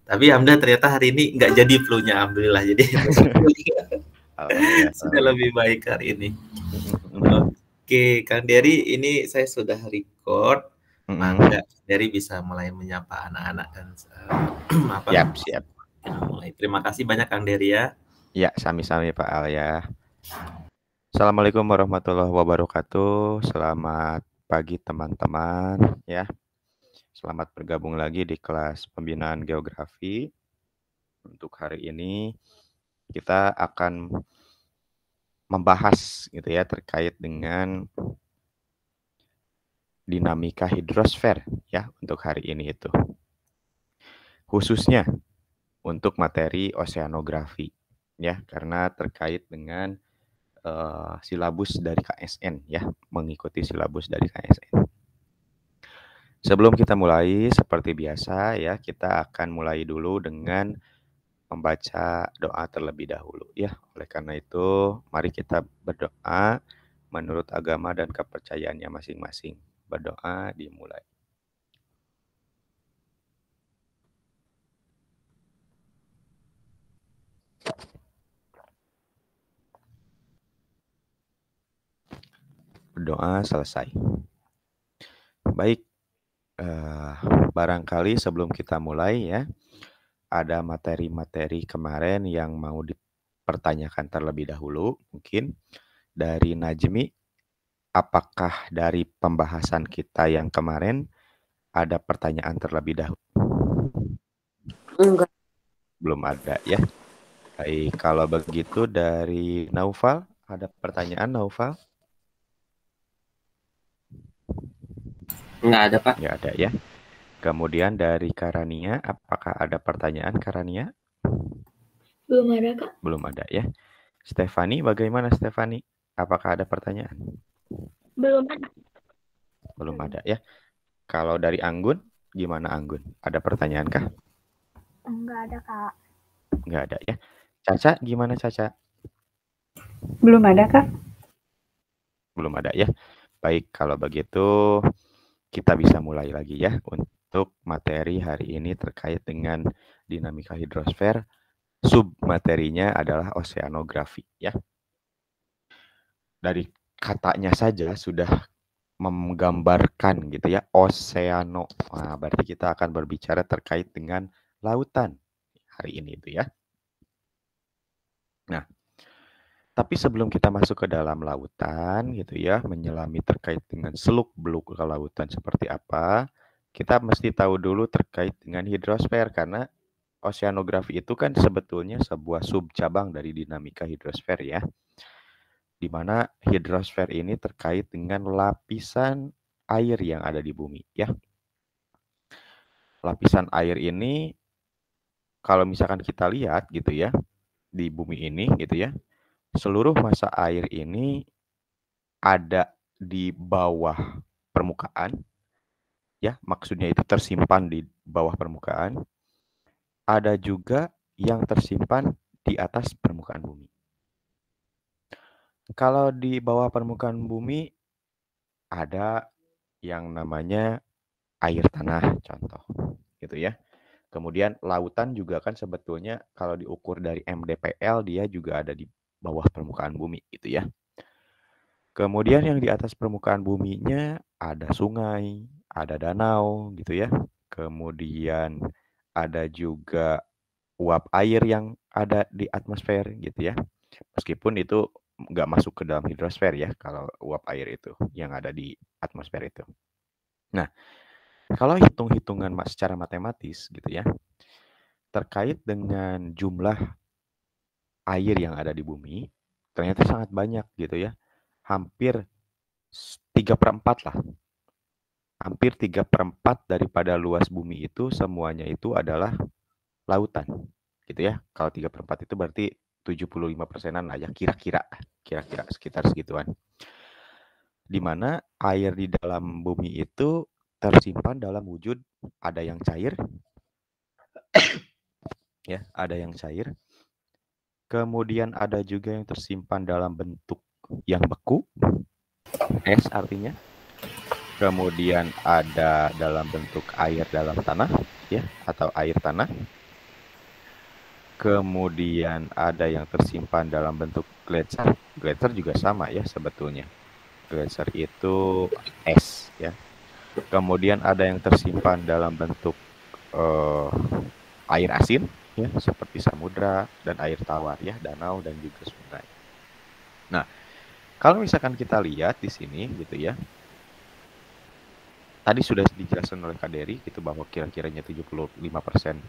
Tapi alhamdulillah ternyata hari ini nggak jadi flu-nya, alhamdulillah. Jadi sudah lebih baik hari ini. Oke, Kang Dery, ini saya sudah record. Mangga Dery bisa mulai menyapa anak-anak dan Siap. Mulai. Terima kasih banyak Kang Dery ya. Ya, sami-sami Pak Al ya. Assalamualaikum warahmatullahi wabarakatuh. Selamat pagi teman-teman ya. Selamat bergabung lagi di kelas pembinaan geografi. Untuk hari ini kita akan membahas gitu ya terkait dengan dinamika hidrosfer ya untuk hari ini itu. Khususnya untuk materi oseanografi ya, karena terkait dengan silabus dari KSN ya, mengikuti silabus dari KSN. Sebelum kita mulai, seperti biasa ya, kita akan mulai dulu dengan membaca doa terlebih dahulu ya. Oleh karena itu, mari kita berdoa menurut agama dan kepercayaannya masing-masing. Berdoa dimulai. Berdoa selesai. Baik, barangkali sebelum kita mulai ya, ada materi-materi kemarin yang mau dipertanyakan terlebih dahulu. Mungkin dari Najmi, apakah dari pembahasan kita yang kemarin ada pertanyaan terlebih dahulu? Enggak. Belum ada ya. Baik, kalau begitu dari Naufal, ada pertanyaan Naufal? Enggak ada, Pak. Enggak ada ya. Kemudian dari Karania, apakah ada pertanyaan Karania? Belum ada, Kak. Belum ada ya. Stefani, bagaimana Stefani? Apakah ada pertanyaan? Belum ada. Belum ada ya. Kalau dari Anggun, gimana Anggun? Ada pertanyaan kah? Enggak ada, Kak. Enggak ada ya. Caca, gimana Caca? Belum ada, Kak. Belum ada ya. Baik, kalau begitu kita bisa mulai lagi ya untuk materi hari ini terkait dengan dinamika hidrosfer. Submaterinya adalah oseanografi ya. Dari katanya saja sudah menggambarkan gitu ya, oseano. Nah, berarti kita akan berbicara terkait dengan lautan hari ini itu ya. Nah, tapi sebelum kita masuk ke dalam lautan gitu ya, menyelami terkait dengan seluk-beluk kelautan seperti apa, kita mesti tahu dulu terkait dengan hidrosfer, karena oseanografi itu kan sebetulnya sebuah subcabang dari dinamika hidrosfer ya. Di mana hidrosfer ini terkait dengan lapisan air yang ada di bumi ya. Lapisan air ini kalau misalkan kita lihat gitu ya, di bumi ini gitu ya, seluruh massa air ini ada di bawah permukaan ya, maksudnya itu tersimpan di bawah permukaan. Ada juga yang tersimpan di atas permukaan bumi. Kalau di bawah permukaan bumi ada yang namanya air tanah contoh gitu ya. Kemudian lautan juga kan sebetulnya kalau diukur dari MDPL dia juga ada di bawah permukaan bumi gitu ya. Kemudian yang di atas permukaan buminya ada sungai, ada danau gitu ya. Kemudian ada juga uap air yang ada di atmosfer gitu ya. Meskipun itu nggak masuk ke dalam hidrosfer ya, kalau uap air itu yang ada di atmosfer itu. Nah, kalau hitung-hitungan secara matematis gitu ya, terkait dengan jumlah air yang ada di bumi, ternyata sangat banyak gitu ya. Hampir 3/4 lah. Hampir 3/4 daripada luas bumi itu semuanya itu adalah lautan gitu ya. Kalau 3/4 itu berarti 75%-an lah ya, kira-kira sekitar segituan. Di mana air di dalam bumi itu tersimpan dalam wujud ada yang cair ya, ada yang cair. Kemudian ada juga yang tersimpan dalam bentuk yang beku, es artinya. Kemudian ada dalam bentuk air dalam tanah ya, atau air tanah. Kemudian ada yang tersimpan dalam bentuk gletser. Gletser juga sama ya sebetulnya. Gletser itu es ya. Kemudian ada yang tersimpan dalam bentuk air asin ya, seperti samudra dan air tawar ya, danau dan juga sungai. Nah, kalau misalkan kita lihat di sini gitu ya. Tadi sudah dijelaskan oleh Kak Dery gitu bahwa kira-kiranya 75%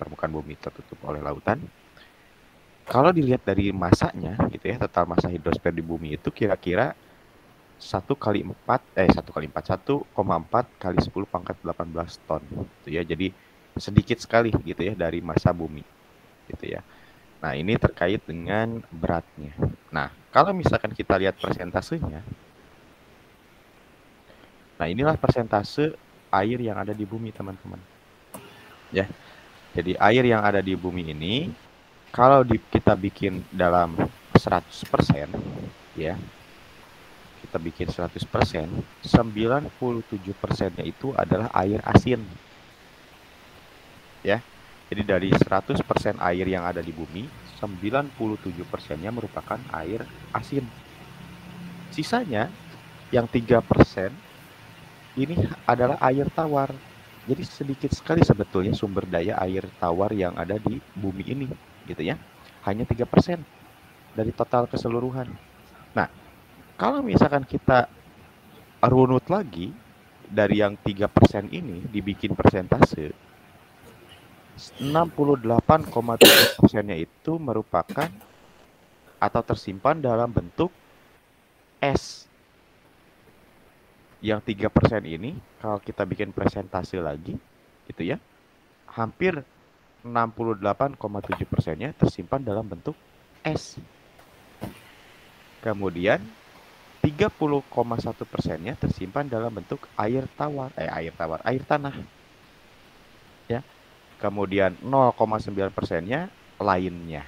permukaan bumi tertutup oleh lautan. Kalau dilihat dari masanya gitu ya, total masa hidrosfer di bumi itu kira-kira 1 kali 1,4 kali 10 pangkat 18 ton gitu ya. Jadi sedikit sekali gitu ya dari massa bumi gitu ya. Nah, ini terkait dengan beratnya. Nah, kalau misalkan kita lihat persentasenya. Nah, inilah persentase air yang ada di bumi, teman-teman. Ya. Jadi air yang ada di bumi ini kalau kita bikin dalam 100% ya. Kita bikin 100%, 97%-nya itu adalah air asin. Ya. Jadi dari 100% air yang ada di bumi, 97%-nya merupakan air asin. Sisanya yang 3% ini adalah air tawar. Jadi sedikit sekali sebetulnya sumber daya air tawar yang ada di bumi ini, gitu ya. Hanya 3% dari total keseluruhan. Nah, kalau misalkan kita runut lagi dari yang 3% ini dibikin persentase, 68,7%-nya itu merupakan atau tersimpan dalam bentuk es. Yang 3% ini kalau kita bikin persentase lagi gitu ya, hampir 68,7%-nya tersimpan dalam bentuk es. Kemudian 30,1%-nya tersimpan dalam bentuk air tanah. Ya. Kemudian 0,9%-nya lainnya.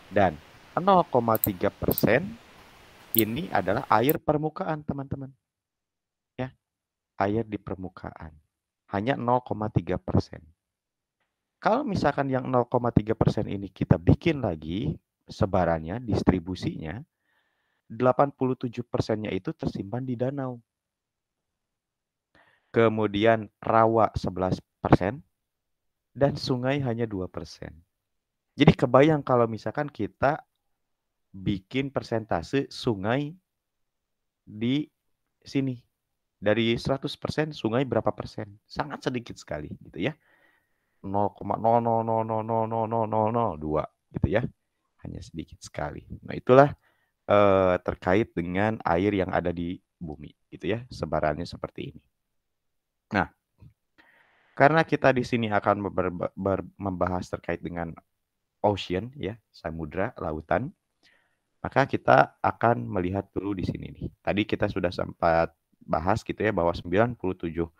Dan 0,3% ini adalah air permukaan, teman-teman. Ya. Air di permukaan. Hanya 0,3%. Kalau misalkan yang 0,3% ini kita bikin lagi sebarannya, distribusinya, 87%-nya itu tersimpan di danau. Kemudian rawa 11% dan sungai hanya 2%. Jadi kebayang kalau misalkan kita bikin persentase sungai di sini. Dari 100% sungai berapa persen? Sangat sedikit sekali gitu ya. 0,000000002 gitu ya. Hanya sedikit sekali. Nah, itulah terkait dengan air yang ada di bumi gitu ya. Sebarannya seperti ini. Nah, karena kita di sini akan membahas terkait dengan ocean ya, samudra, lautan, maka kita akan melihat dulu di sini nih. Tadi kita sudah sempat bahas gitu ya bahwa 97%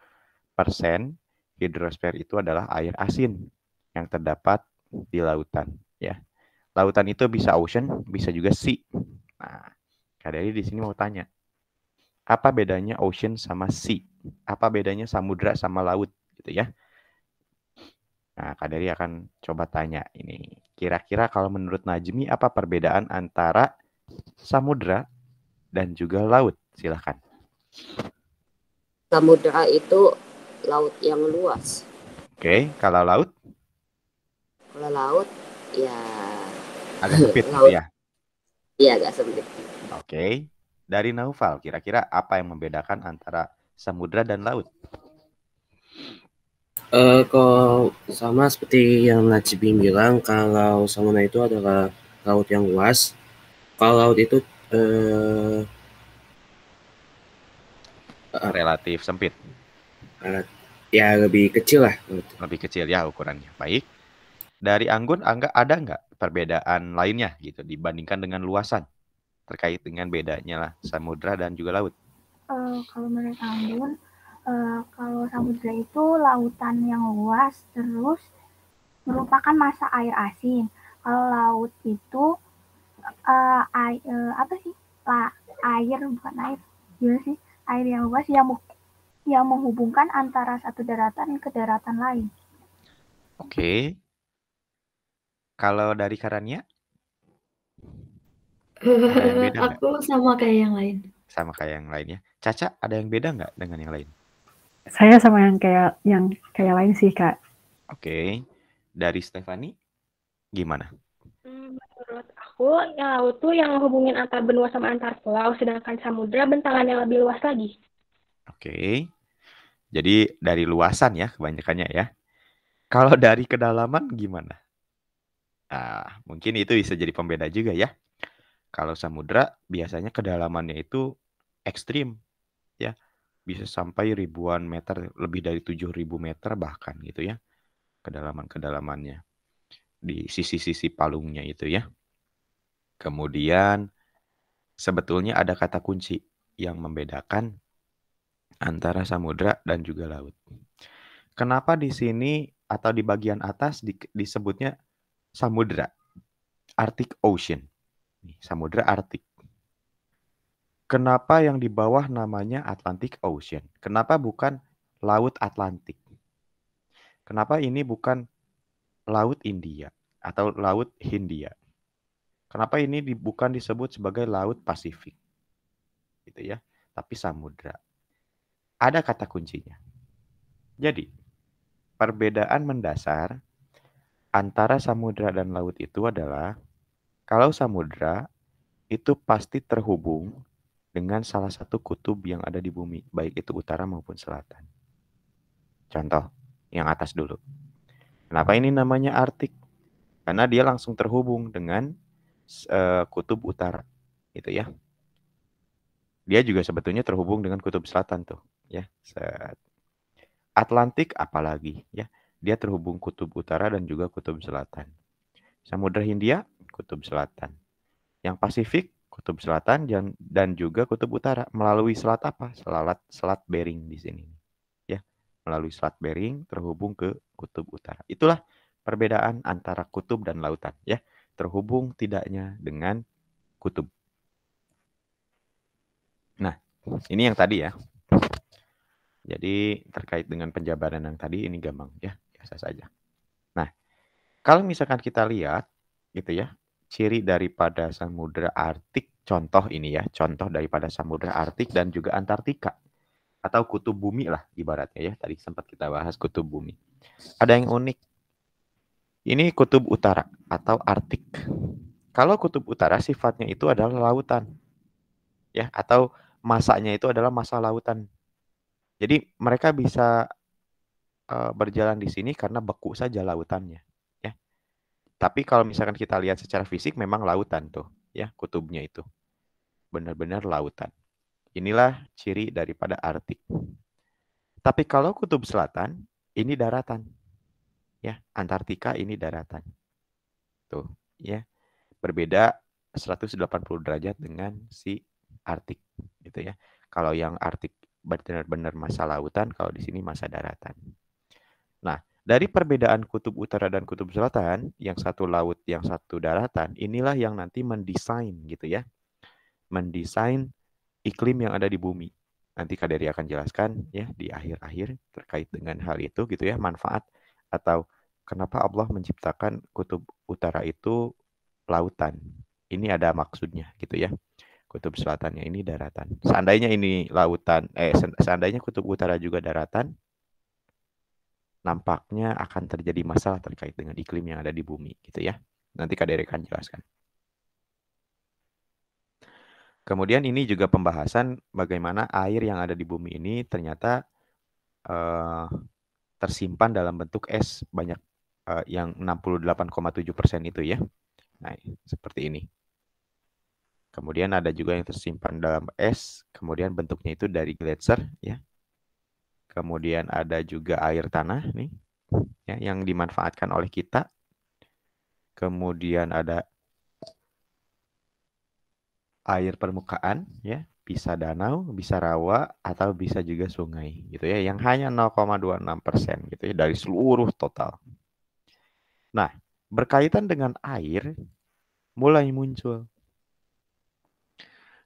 hidrosfer itu adalah air asin yang terdapat di lautan ya. Lautan itu bisa ocean, bisa juga sea. Nah, Kak Dery di sini mau tanya, apa bedanya ocean sama sea? Apa bedanya samudra sama laut gitu ya? Nah, Kak Dery akan coba tanya ini. Kira-kira kalau menurut Najmi apa perbedaan antara samudra dan juga laut? Silahkan. Samudra itu laut yang luas. Oke, kalau laut? Kalau laut ya agak sempit gitu laut. ya? Iya, agak sempit. Oke. Dari Naufal, kira-kira apa yang membedakan antara samudra dan laut? Kalau sama seperti yang Najib bilang, kalau samudra itu adalah laut yang luas. Kalau laut itu relatif sempit. Ya lebih kecil lah. Lebih kecil ya ukurannya. Baik. Dari Anggun, ada nggak perbedaan lainnya gitu dibandingkan dengan luasan terkait dengan bedanya lah samudra dan juga laut? Kalau menurut Anggun, kalau samudra itu lautan yang luas, terus merupakan massa air asin. Kalau laut itu apa sih? Air bukan air, gimana sih? Air yang luas yang menghubungkan antara satu daratan ke daratan lain. Oke. Kalau dari Karania? Ada yang beda nggak? Aku sama kayak yang lain. Sama kayak yang lainnya. Caca, ada yang beda nggak dengan yang lain? Saya sama yang kayak lain sih, Kak. Oke. Dari Stefani, gimana? Menurut aku, laut tuh yang hubungin antar benua sama antar pulau, sedangkan samudra bentangannya lebih luas lagi. Oke. Jadi dari luasan ya kebanyakannya ya. Kalau dari kedalaman gimana? Nah, mungkin itu bisa jadi pembeda juga ya. Kalau samudra biasanya kedalamannya itu ekstrim ya. Bisa sampai ribuan meter, lebih dari 7.000 meter bahkan gitu ya. Kedalaman-kedalamannya di sisi-sisi palungnya itu ya. Kemudian sebetulnya ada kata kunci yang membedakan antara samudra dan juga laut. Kenapa di sini atau di bagian atas disebutnya samudra? Arctic Ocean. Samudra Arktik. Kenapa yang di bawah namanya Atlantic Ocean? Kenapa bukan Laut Atlantik? Kenapa ini bukan Laut India atau Laut Hindia? Kenapa ini bukan disebut sebagai Laut Pasifik? Gitu ya. Tapi samudra. Ada kata kuncinya. Jadi, perbedaan mendasar antara samudra dan laut itu adalah kalau samudra itu pasti terhubung dengan salah satu kutub yang ada di bumi, baik itu utara maupun selatan. Contoh, yang atas dulu. Kenapa ini namanya Arktik? Karena dia langsung terhubung dengan kutub utara, gitu ya. Dia juga sebetulnya terhubung dengan kutub selatan tuh, ya. Atlantik apalagi, ya. Dia terhubung kutub utara dan juga kutub selatan. Samudra Hindia, kutub selatan. Yang Pasifik, kutub selatan dan juga kutub utara. Melalui selat apa? Selat Bering di sini. Ya, melalui selat Bering terhubung ke kutub utara. Itulah perbedaan antara kutub dan lautan. Ya, terhubung tidaknya dengan kutub. Nah, ini yang tadi ya. Jadi terkait dengan penjabaran yang tadi ini gampang ya, biasa saja. Nah, kalau misalkan kita lihat gitu ya, ciri daripada samudra Arktik, contoh ini ya, contoh daripada samudra Arktik dan juga Antartika atau kutub bumi lah ibaratnya ya. Tadi sempat kita bahas kutub bumi. Ada yang unik. Ini kutub utara atau Arktik. Kalau kutub utara sifatnya itu adalah lautan. Ya, atau masanya itu adalah masa lautan. Jadi mereka bisa berjalan di sini karena beku saja lautannya. Ya. Tapi kalau misalkan kita lihat secara fisik memang lautan tuh, ya kutubnya itu benar-benar lautan. Inilah ciri daripada Arktik. Tapi kalau kutub selatan ini daratan, ya Antartika ini daratan. Tuh, ya berbeda 180 derajat dengan si Arktik, gitu ya. Kalau yang Arktik benar-benar masa lautan, kalau di sini masa daratan. Nah, dari perbedaan kutub utara dan kutub selatan, yang satu laut, yang satu daratan, inilah yang nanti mendesain gitu ya. Mendesain iklim yang ada di bumi. Nanti Kak Dery akan jelaskan ya di akhir-akhir terkait dengan hal itu gitu ya, manfaat atau kenapa Allah menciptakan kutub utara itu lautan. Ini ada maksudnya gitu ya. Kutub selatannya ini daratan. Seandainya ini lautan, seandainya kutub utara juga daratan, nampaknya akan terjadi masalah terkait dengan iklim yang ada di bumi gitu ya. Nanti Kak Dery akan jelaskan. Kemudian ini juga pembahasan bagaimana air yang ada di bumi ini ternyata tersimpan dalam bentuk es banyak yang 68,7% itu ya. Nah, seperti ini. Kemudian ada juga yang tersimpan dalam es, kemudian bentuknya itu dari gletser ya. Kemudian ada juga air tanah nih ya yang dimanfaatkan oleh kita. Kemudian ada air permukaan ya, bisa danau, bisa rawa atau bisa juga sungai gitu ya yang hanya 0,26% gitu ya dari seluruh total. Nah, berkaitan dengan air mulai muncul.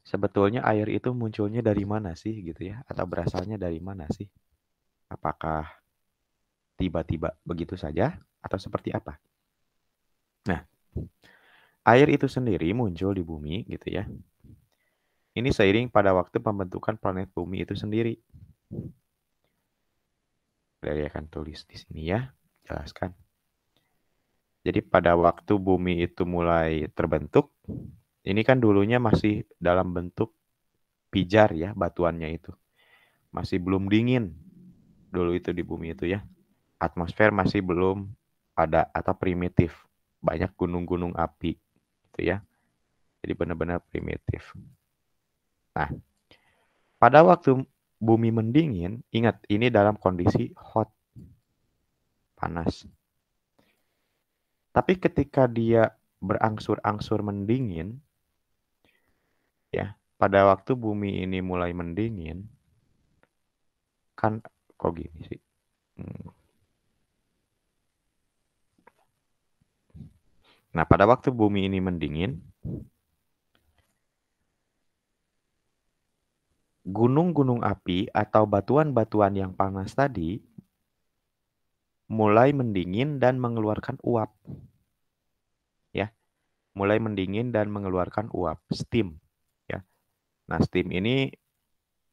Sebetulnya air itu munculnya dari mana sih gitu ya? Atau berasalnya dari mana sih? Apakah tiba-tiba begitu saja atau seperti apa? Nah, Air itu sendiri muncul di bumi gitu ya. Ini seiring pada waktu pembentukan planet bumi itu sendiri. Dari akan tulis di sini ya, jelaskan. Jadi pada waktu bumi itu mulai terbentuk, ini kan dulunya masih dalam bentuk pijar ya, batuannya itu. Masih belum dingin dulu itu di bumi itu ya. Atmosfer masih belum ada atau primitif. Banyak gunung-gunung api gitu ya. Jadi benar-benar primitif. Nah, pada waktu bumi mendingin, ingat ini dalam kondisi hot, panas. Tapi ketika dia berangsur-angsur mendingin, ya, pada waktu bumi ini mulai mendingin, kan kok gini sih? Nah, pada waktu bumi ini mendingin, gunung-gunung api atau batuan-batuan yang panas tadi mulai mendingin dan mengeluarkan uap. Ya, mulai mendingin dan mengeluarkan uap, steam. Ya. Nah, steam ini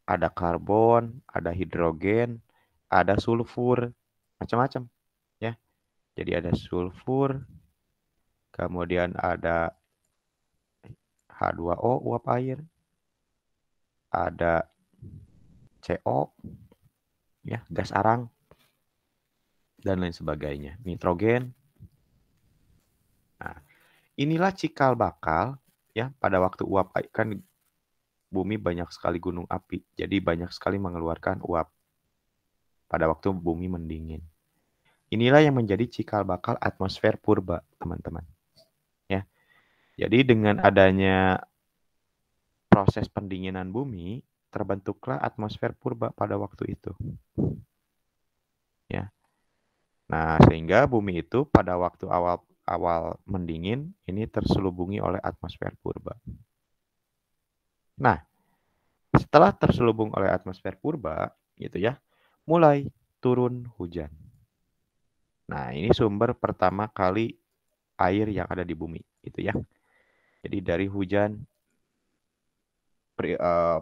ada karbon, ada hidrogen, ada sulfur, macam-macam. Ya, jadi ada sulfur, kemudian ada H2O, uap air, ada CO, ya, gas arang, dan lain sebagainya. Nitrogen. Nah, inilah cikal bakal ya pada waktu uap kan bumi banyak sekali gunung api. Jadi banyak sekali mengeluarkan uap pada waktu bumi mendingin. Inilah yang menjadi cikal bakal atmosfer purba, teman-teman. Ya. Jadi dengan adanya proses pendinginan bumi, terbentuklah atmosfer purba pada waktu itu. Ya. Nah, sehingga bumi itu pada waktu awal mendingin ini terselubungi oleh atmosfer purba. Nah, setelah terselubung oleh atmosfer purba, gitu ya, mulai turun hujan. Nah, ini sumber pertama kali air yang ada di bumi, gitu ya. Jadi dari hujan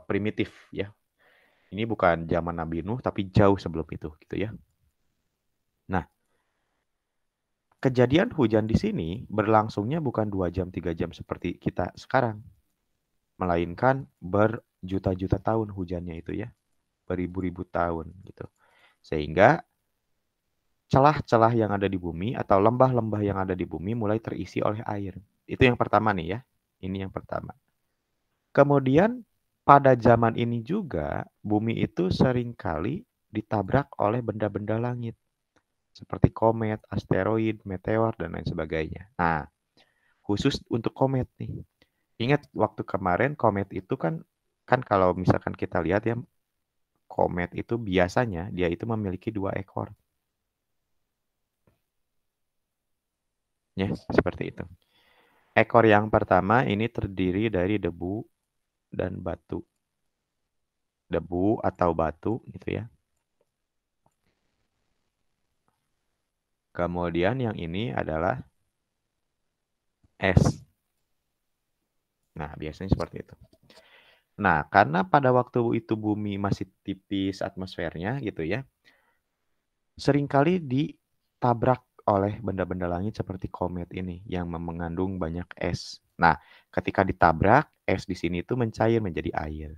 primitif, ya. Ini bukan zaman Nabi Nuh, tapi jauh sebelum itu, gitu ya. Nah, kejadian hujan di sini berlangsungnya bukan 2 jam, 3 jam seperti kita sekarang. Melainkan berjuta-juta tahun hujannya itu ya. Beribu-ribu tahun gitu. Sehingga celah-celah yang ada di bumi atau lembah-lembah yang ada di bumi mulai terisi oleh air. Itu yang pertama nih ya. Ini yang pertama. Kemudian pada zaman ini juga bumi itu seringkali ditabrak oleh benda-benda langit. Seperti komet, asteroid, meteor, dan lain sebagainya. Nah, khusus untuk komet nih. Ingat waktu kemarin komet itu kan kalau misalkan kita lihat ya, komet itu biasanya dia itu memiliki 2 ekor. Ya, seperti itu. Ekor yang pertama ini terdiri dari debu dan batu. Debu atau batu gitu ya. Kemudian yang ini adalah es. Nah, biasanya seperti itu. Nah, karena pada waktu itu bumi masih tipis atmosfernya gitu ya, seringkali ditabrak oleh benda-benda langit seperti komet ini yang mengandung banyak es. Nah, ketika ditabrak, es di sini itu mencair menjadi air.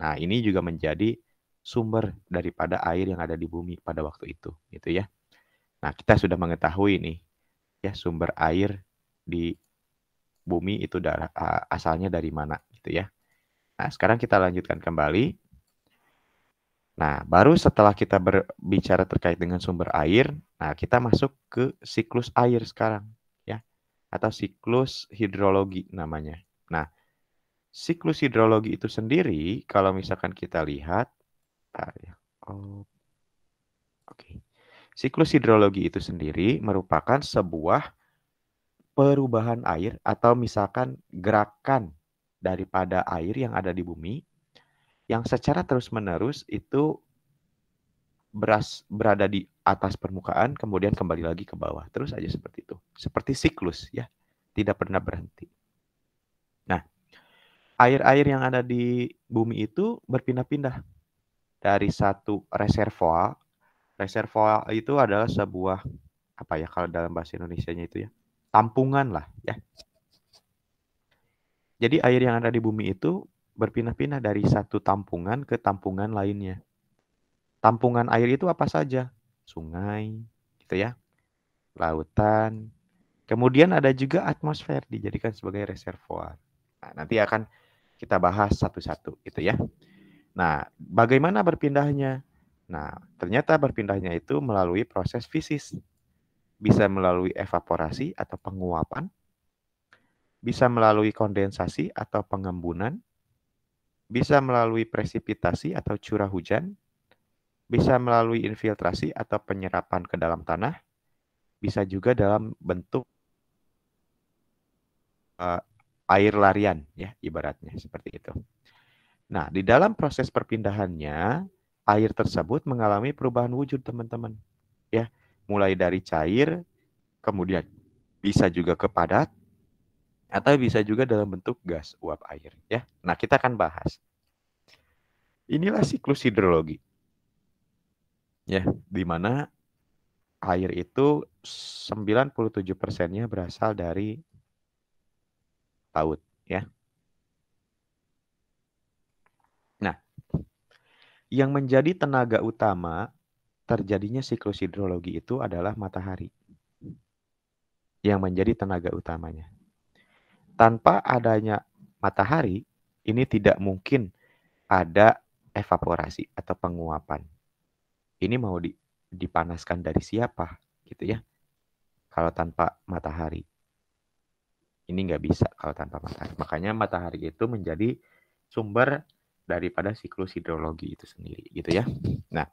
Nah, ini juga menjadi sumber daripada air yang ada di bumi pada waktu itu, gitu ya. Nah, kita sudah mengetahui nih, ya sumber air di bumi itu asalnya dari mana, gitu ya. Nah, sekarang kita lanjutkan kembali. Nah, baru setelah kita berbicara terkait dengan sumber air, nah kita masuk ke siklus air sekarang, ya, atau siklus hidrologi namanya. Nah, siklus hidrologi itu sendiri, kalau misalkan kita lihat, siklus hidrologi itu sendiri merupakan sebuah perubahan air atau misalkan gerakan daripada air yang ada di bumi yang secara terus-menerus itu berada di atas permukaan kemudian kembali lagi ke bawah. Terus aja seperti itu. Seperti siklus ya. tidak pernah berhenti. Nah, air-air yang ada di bumi itu berpindah-pindah dari satu reservoir. Reservoir itu adalah sebuah, apa ya kalau dalam bahasa Indonesianya itu ya, tampungan lah ya. Jadi air yang ada di bumi itu berpindah-pindah dari satu tampungan ke tampungan lainnya. Tampungan air itu apa saja? Sungai, gitu ya, lautan. Kemudian ada juga atmosfer dijadikan sebagai reservoir. Nah, nanti akan kita bahas satu-satu, gitu ya. Nah, bagaimana berpindahnya? Nah, ternyata berpindahnya itu melalui proses fisis. Bisa melalui evaporasi atau penguapan, bisa melalui kondensasi atau pengembunan, bisa melalui presipitasi atau curah hujan, bisa melalui infiltrasi atau penyerapan ke dalam tanah, bisa juga dalam bentuk air larian, ya ibaratnya seperti itu. Nah, di dalam proses perpindahannya, air tersebut mengalami perubahan wujud, teman-teman. Ya, mulai dari cair, kemudian bisa juga ke padat, atau bisa juga dalam bentuk gas uap air. Ya, nah kita akan bahas. Inilah siklus hidrologi. Ya, di mana air itu 97%-nya berasal dari laut. Ya. Nah, yang menjadi tenaga utama terjadinya siklus hidrologi itu adalah matahari. Yang menjadi tenaga utamanya. Tanpa adanya matahari, ini tidak mungkin ada evaporasi atau penguapan. Ini mau dipanaskan dari siapa, gitu ya? Kalau tanpa matahari. Ini nggak bisa kalau tanpa matahari. Makanya matahari itu menjadi sumber daripada siklus hidrologi itu sendiri, gitu ya. Nah,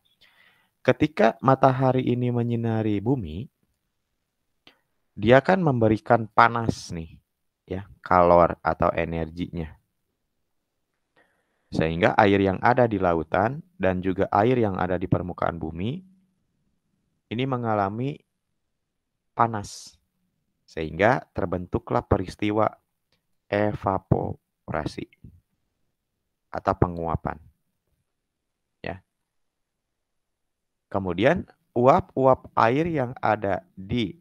ketika matahari ini menyinari bumi, dia kan memberikan panas nih, ya, kalor atau energinya. Sehingga air yang ada di lautan dan juga air yang ada di permukaan bumi ini mengalami panas. Sehingga terbentuklah peristiwa evaporasi atau penguapan. Ya. Kemudian uap-uap air yang ada di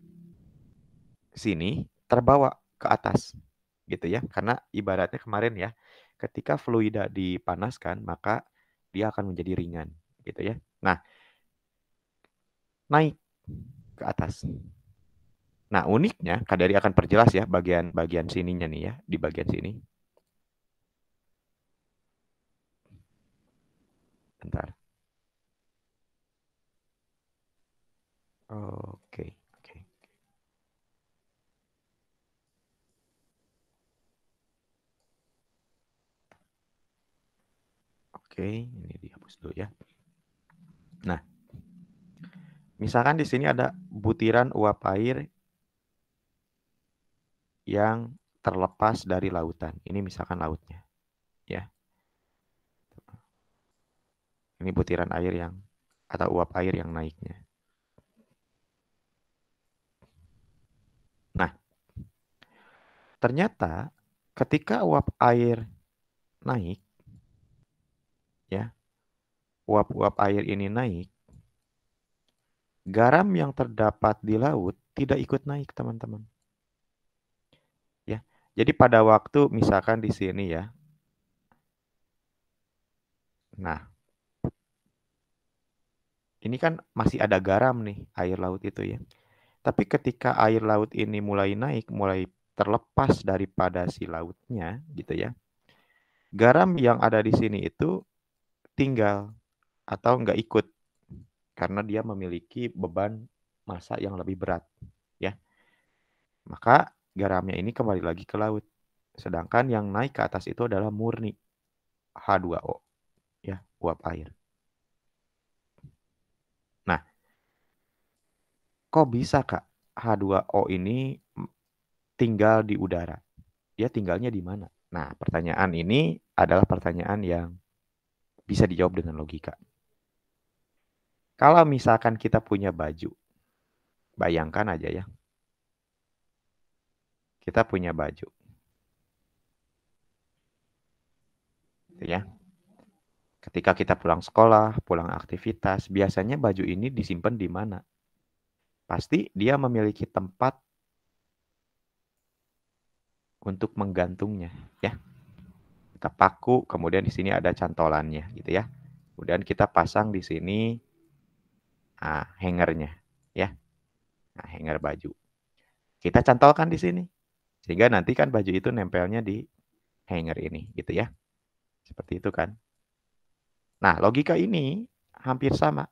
sini terbawa ke atas. Gitu ya. Karena ibaratnya kemarin ya, ketika fluida dipanaskan, maka dia akan menjadi ringan. Gitu ya. Nah, naik ke atas. Nah, uniknya, Kak Dari akan perjelas ya bagian sininya nih ya, di bagian sini. Bentar. Oke. Oke, ini dihapus dulu ya. Nah, misalkan di sini ada butiran uap air yang terlepas dari lautan. Ini misalkan lautnya, ya. Ini butiran air yang atau uap air yang naiknya. Nah, ternyata ketika uap air naik, ya, uap-uap air ini naik, garam yang terdapat di laut tidak ikut naik, teman-teman. Ya, jadi pada waktu misalkan di sini ya. Nah, ini kan masih ada garam nih, air laut itu ya. Tapi ketika air laut ini mulai naik, mulai terlepas daripada si lautnya gitu ya. Garam yang ada di sini itu tinggal atau nggak ikut karena dia memiliki beban massa yang lebih berat ya. Maka garamnya ini kembali lagi ke laut. Sedangkan yang naik ke atas itu adalah murni H2O ya, uap air. Nah, kok bisa Kak H2O ini tinggal di udara? Dia tinggalnya di mana? Nah, pertanyaan ini adalah pertanyaan yang bisa dijawab dengan logika. Kalau misalkan kita punya baju, bayangkan aja ya. kita punya baju. Gitu ya. Ketika kita pulang sekolah, pulang aktivitas, biasanya baju ini disimpan di mana? Pasti dia memiliki tempat untuk menggantungnya, ya. Kita paku, kemudian di sini ada cantolannya, gitu ya. Kemudian kita pasang di sini hangernya, ya. Nah, hanger baju. Kita cantolkan di sini. Sehingga nanti kan baju itu nempelnya di hanger ini, gitu ya. Seperti itu kan. Nah, logika ini hampir sama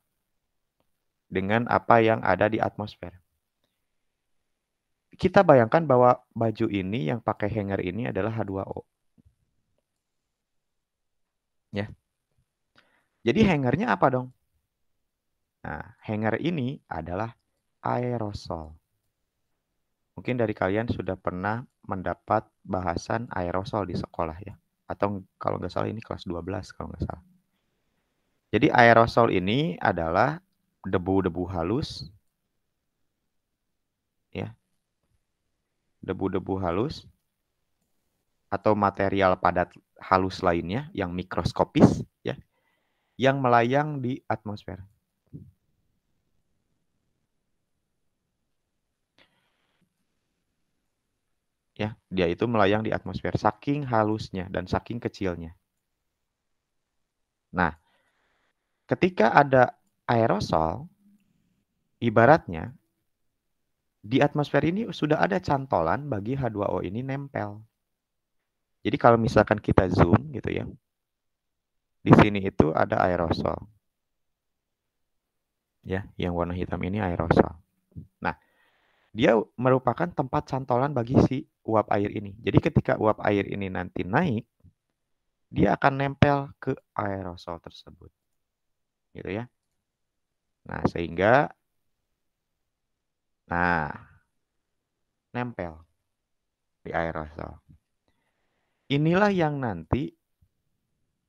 dengan apa yang ada di atmosfer. Kita bayangkan bahwa baju ini yang pakai hanger ini adalah H2O. Ya. Jadi hangernya apa dong? Nah, hanger ini adalah aerosol. Mungkin dari kalian sudah pernah mendapat bahasan aerosol di sekolah ya. Atau kalau nggak salah ini kelas 12 kalau nggak salah. Jadi aerosol ini adalah debu-debu halus. Ya. Debu-debu halus. Atau material padat halus lainnya yang mikroskopis. Ya, yang melayang di atmosfer. Ya, dia itu melayang di atmosfer saking halusnya dan saking kecilnya. Nah, ketika ada aerosol, ibaratnya di atmosfer ini sudah ada cantolan bagi H2O ini nempel. Jadi kalau misalkan kita zoom gitu ya, di sini itu ada aerosol. Ya, yang warna hitam ini aerosol. Nah, dia merupakan tempat cantolan bagi si uap air ini. Jadi ketika uap air ini nanti naik, dia akan nempel ke aerosol tersebut. Gitu ya. Nah, sehingga nempel di aerosol. Inilah yang nanti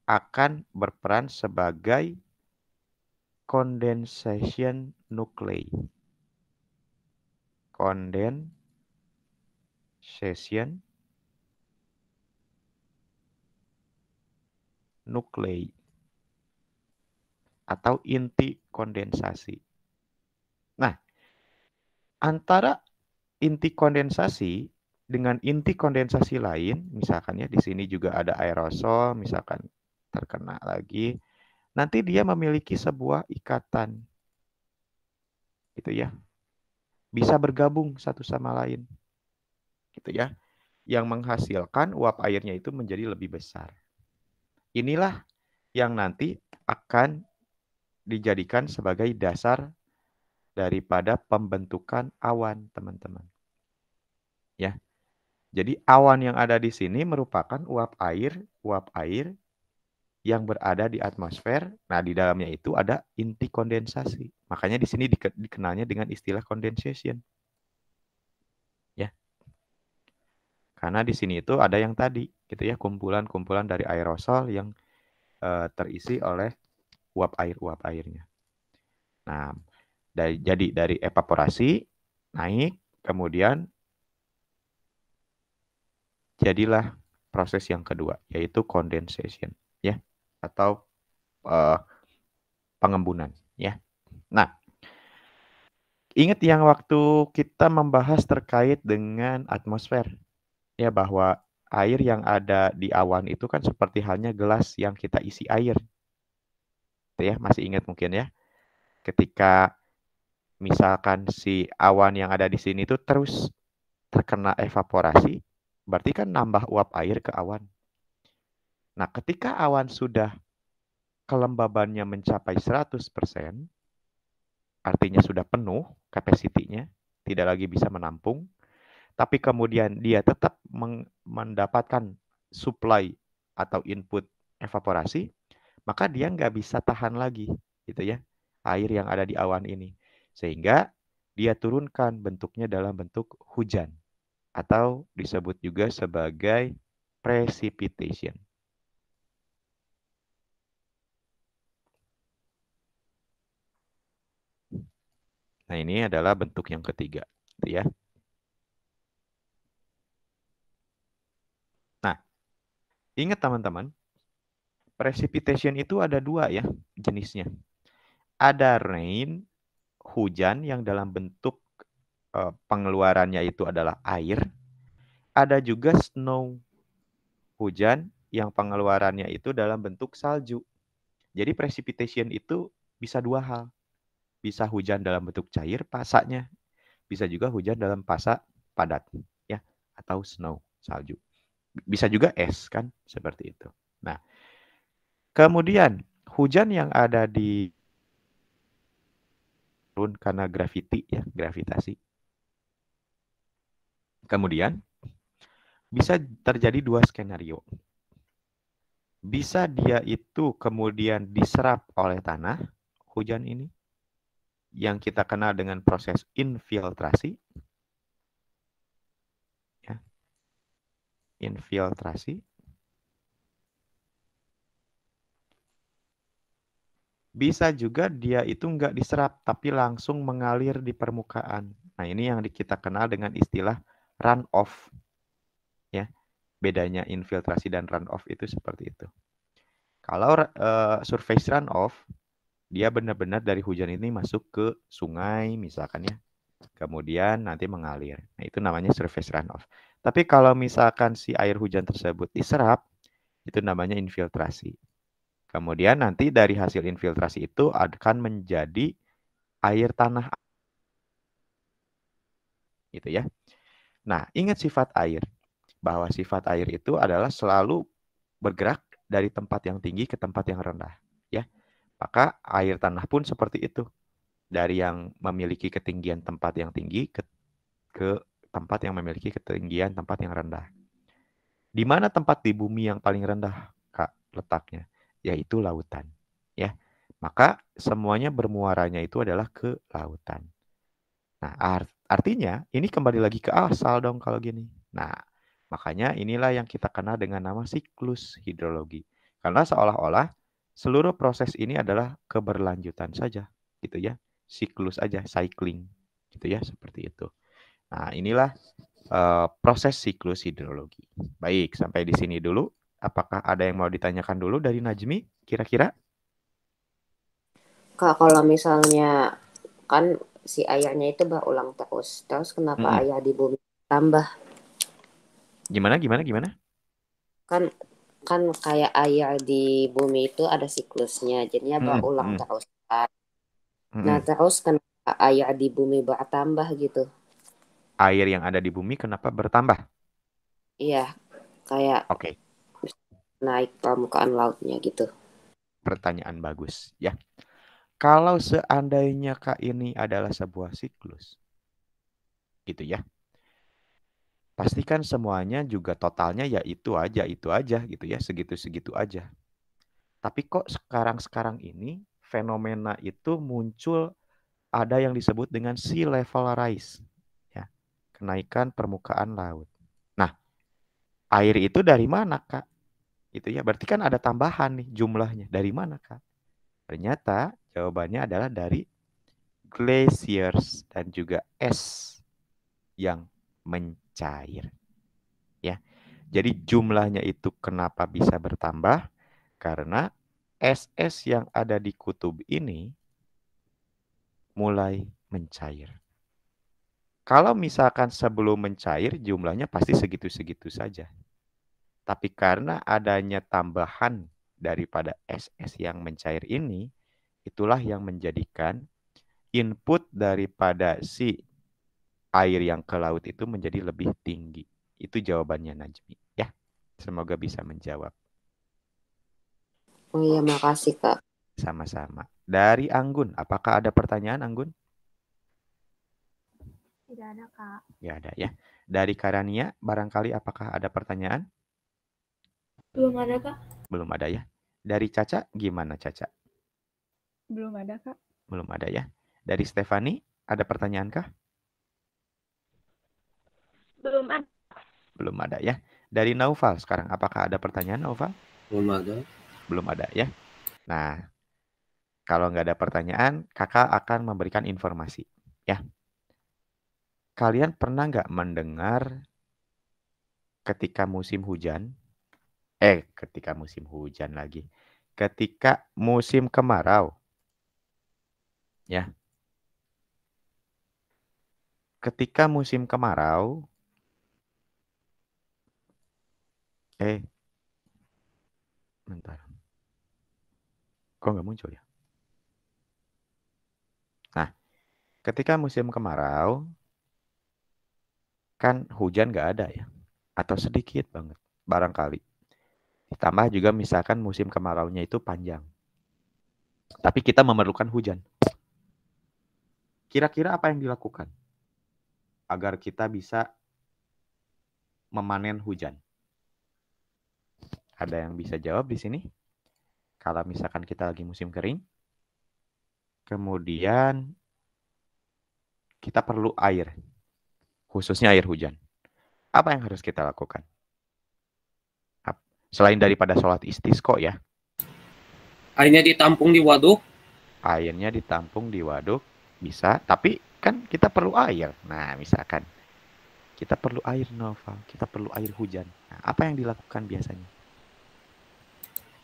akan berperan sebagai condensation nuclei. Condensation nuclei atau inti kondensasi. Nah, antara inti kondensasi dengan inti kondensasi lain, misalkan ya di sini juga ada aerosol, misalkan terkena lagi, nanti dia memiliki sebuah ikatan. Gitu ya. Bisa bergabung satu sama lain. Gitu ya. Yang menghasilkan uap airnya itu menjadi lebih besar. Inilah yang nanti akan dijadikan sebagai dasar daripada pembentukan awan, teman-teman. Ya. Jadi awan yang ada di sini merupakan uap air yang berada di atmosfer. Nah, di dalamnya itu ada inti kondensasi. Makanya di sini dikenalnya dengan istilah condensation. Ya. Karena di sini itu ada yang tadi, gitu ya, kumpulan-kumpulan dari aerosol yang terisi oleh uap airnya. Nah, jadi dari evaporasi naik, kemudian jadilah proses yang kedua, yaitu condensation, ya, atau pengembunan, ya. Nah, ingat yang waktu kita membahas terkait dengan atmosfer, ya, bahwa air yang ada di awan itu kan seperti halnya gelas yang kita isi air. Ya, masih ingat mungkin ya. Ketika misalkan si awan yang ada di sini itu terus terkena evaporasi, berarti kan nambah uap air ke awan. Nah, ketika awan sudah kelembabannya mencapai 100%, artinya sudah penuh kapasitinya, tidak lagi bisa menampung, tapi kemudian dia tetap mendapatkan supply atau input evaporasi, maka dia nggak bisa tahan lagi, gitu ya, air yang ada di awan ini. Sehingga dia turunkan bentuknya dalam bentuk hujan, atau disebut juga sebagai precipitation. Nah, ini adalah bentuk yang ketiga, gitu ya. Ingat teman-teman, precipitation itu ada 2 ya jenisnya. Ada rain, hujan yang dalam bentuk pengeluarannya itu adalah air. Ada juga snow, hujan yang pengeluarannya itu dalam bentuk salju. Jadi precipitation itu bisa 2 hal. Bisa hujan dalam bentuk cair pasaknya, bisa juga hujan dalam pasak padat ya, atau snow, salju. Bisa juga es kan, seperti itu. Nah, kemudian hujan yang ada di turun karena gravitasi. Kemudian bisa terjadi 2 skenario. Bisa dia itu kemudian diserap oleh tanah, hujan ini, yang kita kenal dengan proses infiltrasi. Ya. Infiltrasi. Bisa juga dia itu nggak diserap, tapi langsung mengalir di permukaan. Nah, ini yang kita kenal dengan istilah runoff. Ya, bedanya infiltrasi dan runoff itu seperti itu. Kalau surface runoff, dia benar-benar dari hujan ini masuk ke sungai misalkan ya. Kemudian nanti mengalir. Nah, itu namanya surface runoff. Tapi kalau misalkan si air hujan tersebut diserap, itu namanya infiltrasi. Kemudian nanti dari hasil infiltrasi itu akan menjadi air tanah. Gitu ya. Nah, ingat sifat air. Bahwa sifat air itu adalah selalu bergerak dari tempat yang tinggi ke tempat yang rendah. Ya. Maka air tanah pun seperti itu. Dari yang memiliki ketinggian tempat yang tinggi ke tempat yang memiliki ketinggian tempat yang rendah. Di mana tempat di bumi yang paling rendah, Kak, letaknya? Yaitu lautan. Ya. Maka semuanya bermuaranya itu adalah ke lautan. Nah, artinya ini kembali lagi ke asal dong kalau gini. Nah, makanya inilah yang kita kenal dengan nama siklus hidrologi. Karena seolah-olah seluruh proses ini adalah keberlanjutan saja, gitu ya. Siklus aja, cycling, gitu ya, seperti itu. Nah, inilah proses siklus hidrologi. Baik, sampai di sini dulu. Apakah ada yang mau ditanyakan dulu dari Najmi, kira-kira? Kak, kalau misalnya kan si airnya itu berulang terus kenapa air di bumi tambah? Gimana? Kan kayak air di bumi itu ada siklusnya, jadinya berulang terus. Nah, terus kenapa air di bumi bertambah gitu? Air yang ada di bumi kenapa bertambah? Iya, kayak naik permukaan lautnya gitu. Pertanyaan bagus ya. Kalau seandainya Kak ini adalah sebuah siklus, gitu ya. Pastikan semuanya juga totalnya ya itu aja gitu ya, segitu-segitu aja. Tapi kok sekarang ini fenomena itu muncul ada yang disebut dengan sea level rise, ya, kenaikan permukaan laut. Nah, air itu dari mana Kak? Itu ya, berarti kan ada tambahan nih jumlahnya. Dari mana Kak? Ternyata jawabannya adalah dari glaciers dan juga es yang mencair. Ya. Jadi jumlahnya itu kenapa bisa bertambah? Karena es-es yang ada di kutub ini mulai mencair. Kalau misalkan sebelum mencair jumlahnya pasti segitu-segitu saja. Tapi karena adanya tambahan daripada es-es yang mencair ini, itulah yang menjadikan input daripada si air yang ke laut itu menjadi lebih tinggi. Itu jawabannya Najmi. Ya, semoga bisa menjawab. Oh iya, makasih Kak. Sama-sama. Dari Anggun, apakah ada pertanyaan Anggun? Tidak ada, Kak. Ya ada ya. Dari Karania, barangkali apakah ada pertanyaan? Belum ada, Kak. Belum ada ya. Dari Caca, gimana Caca? Belum ada, Kak. Belum ada ya. Dari Stefani, ada pertanyaan kah? Belum ada. Belum ada ya. Dari Naufal sekarang, apakah ada pertanyaan Naufal? Belum ada. Belum ada ya. Nah, kalau nggak ada pertanyaan, kakak akan memberikan informasi. Ya. Kalian pernah nggak mendengar ketika musim hujan, Ketika musim hujan lagi. Ketika musim kemarau. Ya. Ketika musim kemarau. Bentar. Kok nggak muncul ya? Nah, ketika musim kemarau, kan hujan nggak ada ya. Atau sedikit banget, barangkali. Ditambah juga misalkan musim kemaraunya itu panjang. Tapi kita memerlukan hujan. Kira-kira apa yang dilakukan agar kita bisa memanen hujan? Ada yang bisa jawab di sini? Kalau misalkan kita lagi musim kering, kemudian kita perlu air, khususnya air hujan. Apa yang harus kita lakukan? Selain daripada sholat istisqa ya. Airnya ditampung di waduk. Airnya ditampung di waduk bisa, tapi kan kita perlu air. Nah, misalkan kita perlu air Noval, kita perlu air hujan. Nah, apa yang dilakukan biasanya?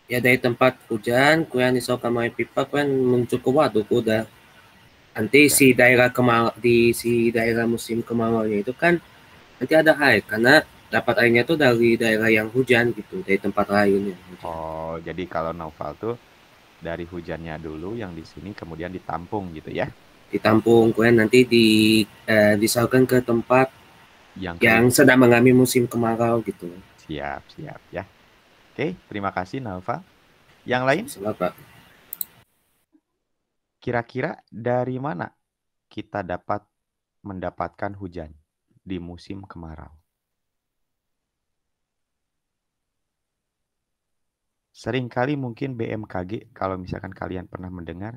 Ya dari tempat hujan, kuyan disokan main pipa, kuyan menuju ke waduk udah. Nanti si daerah daerah musim kemaraunya itu kan nanti ada air karena dapat airnya tuh dari daerah yang hujan gitu, dari tempat lain. Oh, jadi kalau Noval tuh dari hujannya dulu yang di sini kemudian ditampung gitu ya? Ditampung, kemudian nanti disalurkan ke tempat yang sedang mengalami musim kemarau gitu. Siap ya. Oke, terima kasih Noval. Yang lain? Selamat, Pak. Kira-kira dari mana kita dapat mendapatkan hujan di musim kemarau? Seringkali mungkin BMKG, kalau misalkan kalian pernah mendengar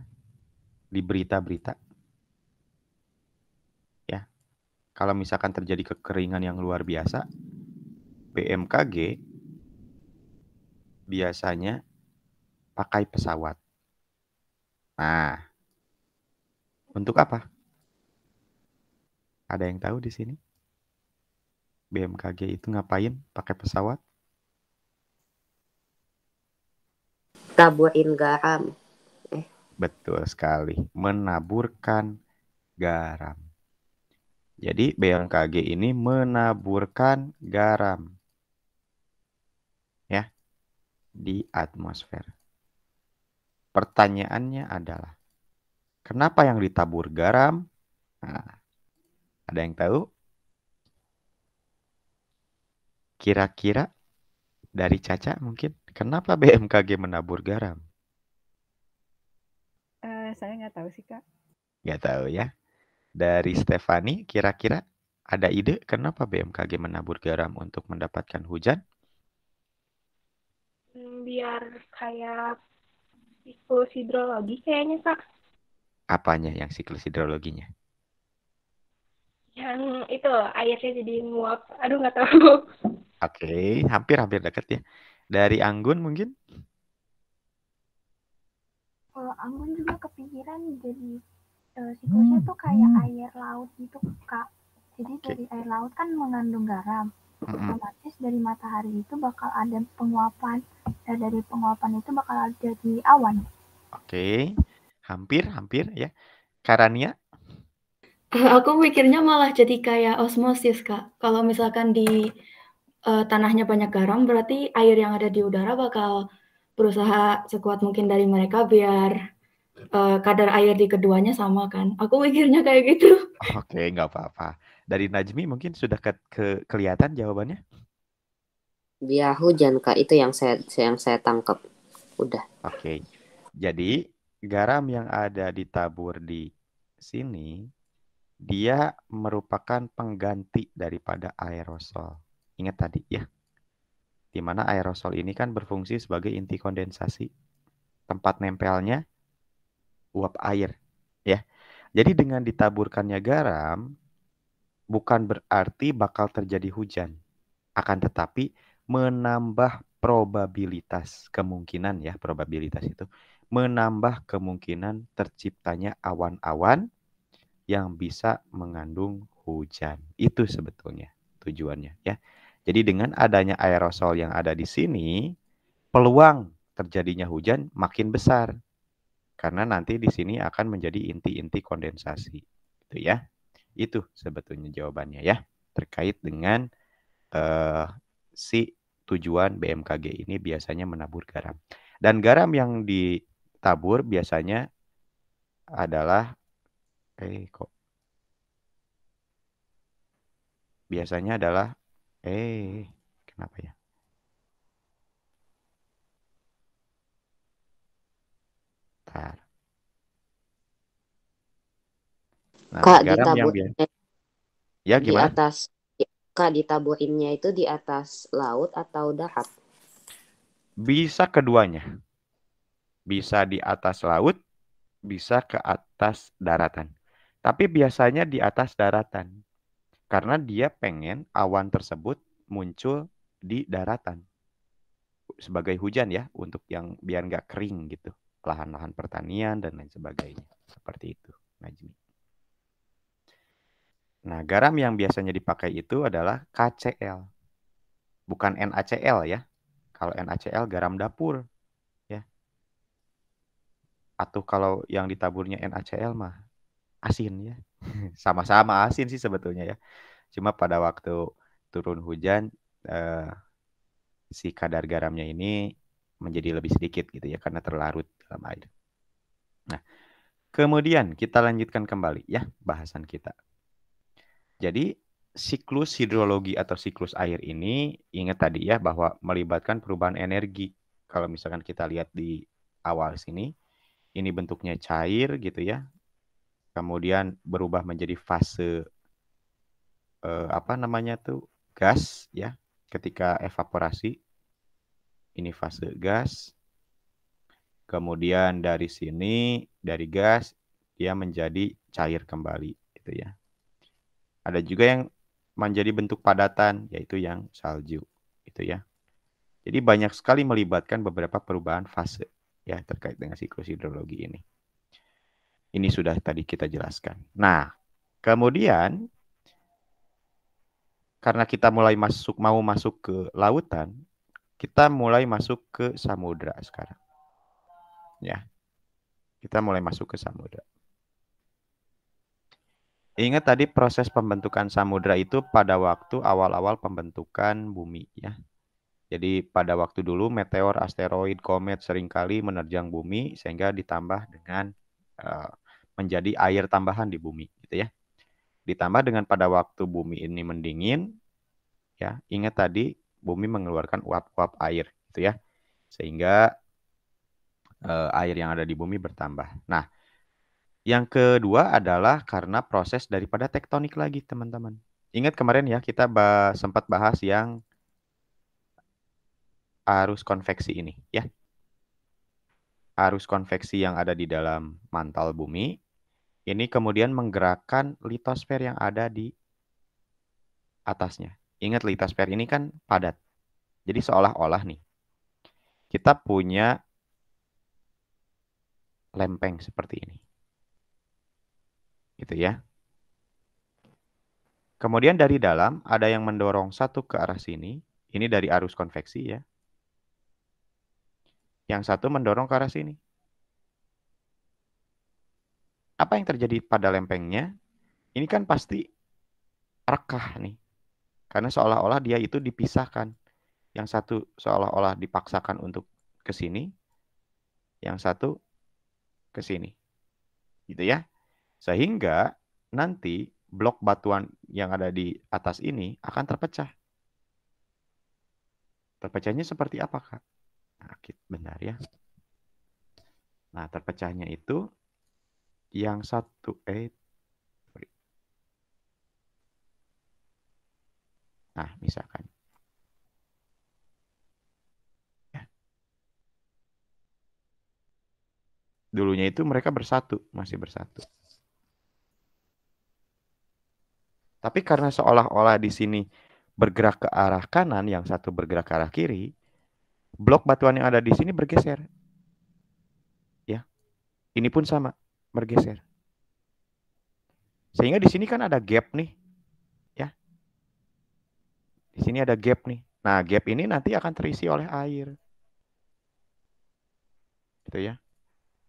di berita-berita, ya, kalau misalkan terjadi kekeringan yang luar biasa, BMKG biasanya pakai pesawat. Nah, untuk apa? Ada yang tahu di sini? BMKG itu ngapain pakai pesawat? Taburin garam. Betul sekali, menaburkan garam. Jadi BMKG ini menaburkan garam ya di atmosfer. Pertanyaannya adalah, kenapa yang ditabur garam? Nah, ada yang tahu? Kira-kira dari Caca mungkin, kenapa BMKG menabur garam? Saya nggak tahu sih, Kak. Nggak tahu ya. Dari Stefani, kira-kira ada ide kenapa BMKG menabur garam untuk mendapatkan hujan? Biar kayak siklus hidrologi kayaknya, Kak. Apanya yang siklus hidrologinya? Yang itu airnya jadi nguap. Aduh, nggak tahu. Oke, hampir dekat ya. Dari Anggun mungkin? Kalau Anggun juga kepikiran jadi siklusnya tuh kayak air laut gitu, Kak. Jadi dari air laut kan mengandung garam. Otomatis dari matahari itu bakal ada penguapan. Dan dari penguapan itu bakal jadi awan. Oke, hampir ya. Karania? Aku mikirnya malah jadi kayak osmosis, Kak. Kalau misalkan di tanahnya banyak garam, berarti air yang ada di udara bakal berusaha sekuat mungkin dari mereka biar kadar air di keduanya sama kan. Aku mikirnya kayak gitu. Oke, nggak apa-apa. Dari Najmi mungkin sudah kelihatan jawabannya? Biar hujan, Kak. Itu yang saya tangkap. Udah. Oke. Jadi garam yang ada ditabur di sini, dia merupakan pengganti daripada aerosol. Ingat tadi ya. Di mana aerosol ini kan berfungsi sebagai inti kondensasi. Tempat nempelnya uap air, ya. Jadi dengan ditaburkannya garam, bukan berarti bakal terjadi hujan. Akan tetapi menambah probabilitas, kemungkinan ya, probabilitas itu menambah kemungkinan terciptanya awan-awan yang bisa mengandung hujan. Itu sebetulnya tujuannya ya. Jadi dengan adanya aerosol yang ada di sini, peluang terjadinya hujan makin besar. Karena nanti di sini akan menjadi inti-inti kondensasi. Gitu ya. Itu sebetulnya jawabannya ya. Terkait dengan si tujuan BMKG ini biasanya menabur garam. Dan garam yang ditabur biasanya adalah kenapa ya? Bentar. Nah, Kak, garam yang ya di gimana? atas, Kak, ditaburinnya itu di atas laut atau darat? Bisa keduanya. Bisa di atas laut, bisa ke atas daratan. Tapi biasanya di atas daratan. Karena dia pengen awan tersebut muncul di daratan. Sebagai hujan ya, untuk yang biar nggak kering gitu. Lahan-lahan pertanian dan lain sebagainya. Seperti itu, Najmi. Nah, garam yang biasanya dipakai itu adalah KCl. Bukan NaCl ya. Kalau NaCl garam dapur. Ya. Atau kalau yang ditaburnya NaCl mah asin ya. Sama-sama asin sih sebetulnya ya. Cuma pada waktu turun hujan, si kadar garamnya ini menjadi lebih sedikit gitu ya. Karena terlarut dalam air. Nah, kemudian kita lanjutkan kembali ya bahasan kita. Jadi siklus hidrologi atau siklus air ini ingat tadi ya bahwa melibatkan perubahan energi. Kalau misalkan kita lihat di awal sini, ini bentuknya cair gitu ya. Kemudian berubah menjadi fase gas ya ketika evaporasi. Ini fase gas. Kemudian dari sini dari gas dia menjadi cair kembali gitu ya. Ada juga yang menjadi bentuk padatan, yaitu yang salju, gitu ya. Jadi banyak sekali melibatkan beberapa perubahan fase ya terkait dengan siklus hidrologi ini. Ini sudah tadi kita jelaskan. Nah, kemudian karena kita mau masuk ke lautan, kita mulai masuk ke samudra sekarang. Ya. Kita mulai masuk ke samudra. Ingat tadi proses pembentukan samudra itu pada waktu awal-awal pembentukan bumi ya. Jadi pada waktu dulu meteor, asteroid, komet seringkali menerjang bumi sehingga ditambah dengan menjadi air tambahan di bumi gitu ya. Ditambah dengan pada waktu bumi ini mendingin ya, ingat tadi bumi mengeluarkan uap-uap air gitu ya. Sehingga air yang ada di bumi bertambah. Nah, yang kedua adalah karena proses daripada tektonik lagi, teman-teman. Ingat kemarin ya, kita sempat bahas yang arus konveksi ini, ya. Arus konveksi yang ada di dalam mantel bumi, ini kemudian menggerakkan litosfer yang ada di atasnya. Ingat litosfer ini kan padat. Jadi seolah-olah nih, kita punya lempeng seperti ini. Gitu ya. Kemudian dari dalam ada yang mendorong satu ke arah sini. Ini dari arus konveksi ya. Yang satu mendorong ke arah sini. Apa yang terjadi pada lempengnya? Ini kan pasti rekah nih. Karena seolah-olah dia itu dipisahkan. Yang satu seolah-olah dipaksakan untuk ke sini. Yang satu ke sini. Gitu ya. Sehingga nanti blok batuan yang ada di atas ini akan terpecah. Terpecahnya seperti apa, Kak? Nah, bentar ya. Nah, terpecahnya itu yang satu Nah, misalkan. Ya. Dulunya itu mereka masih bersatu. Tapi karena seolah-olah di sini bergerak ke arah kanan, yang satu bergerak ke arah kiri, blok batuan yang ada di sini bergeser. Ya. Ini pun sama, bergeser. Sehingga di sini kan ada gap nih. Ya. Di Di sini ada gap nih. Nah, gap ini nanti akan terisi oleh air. Gitu ya.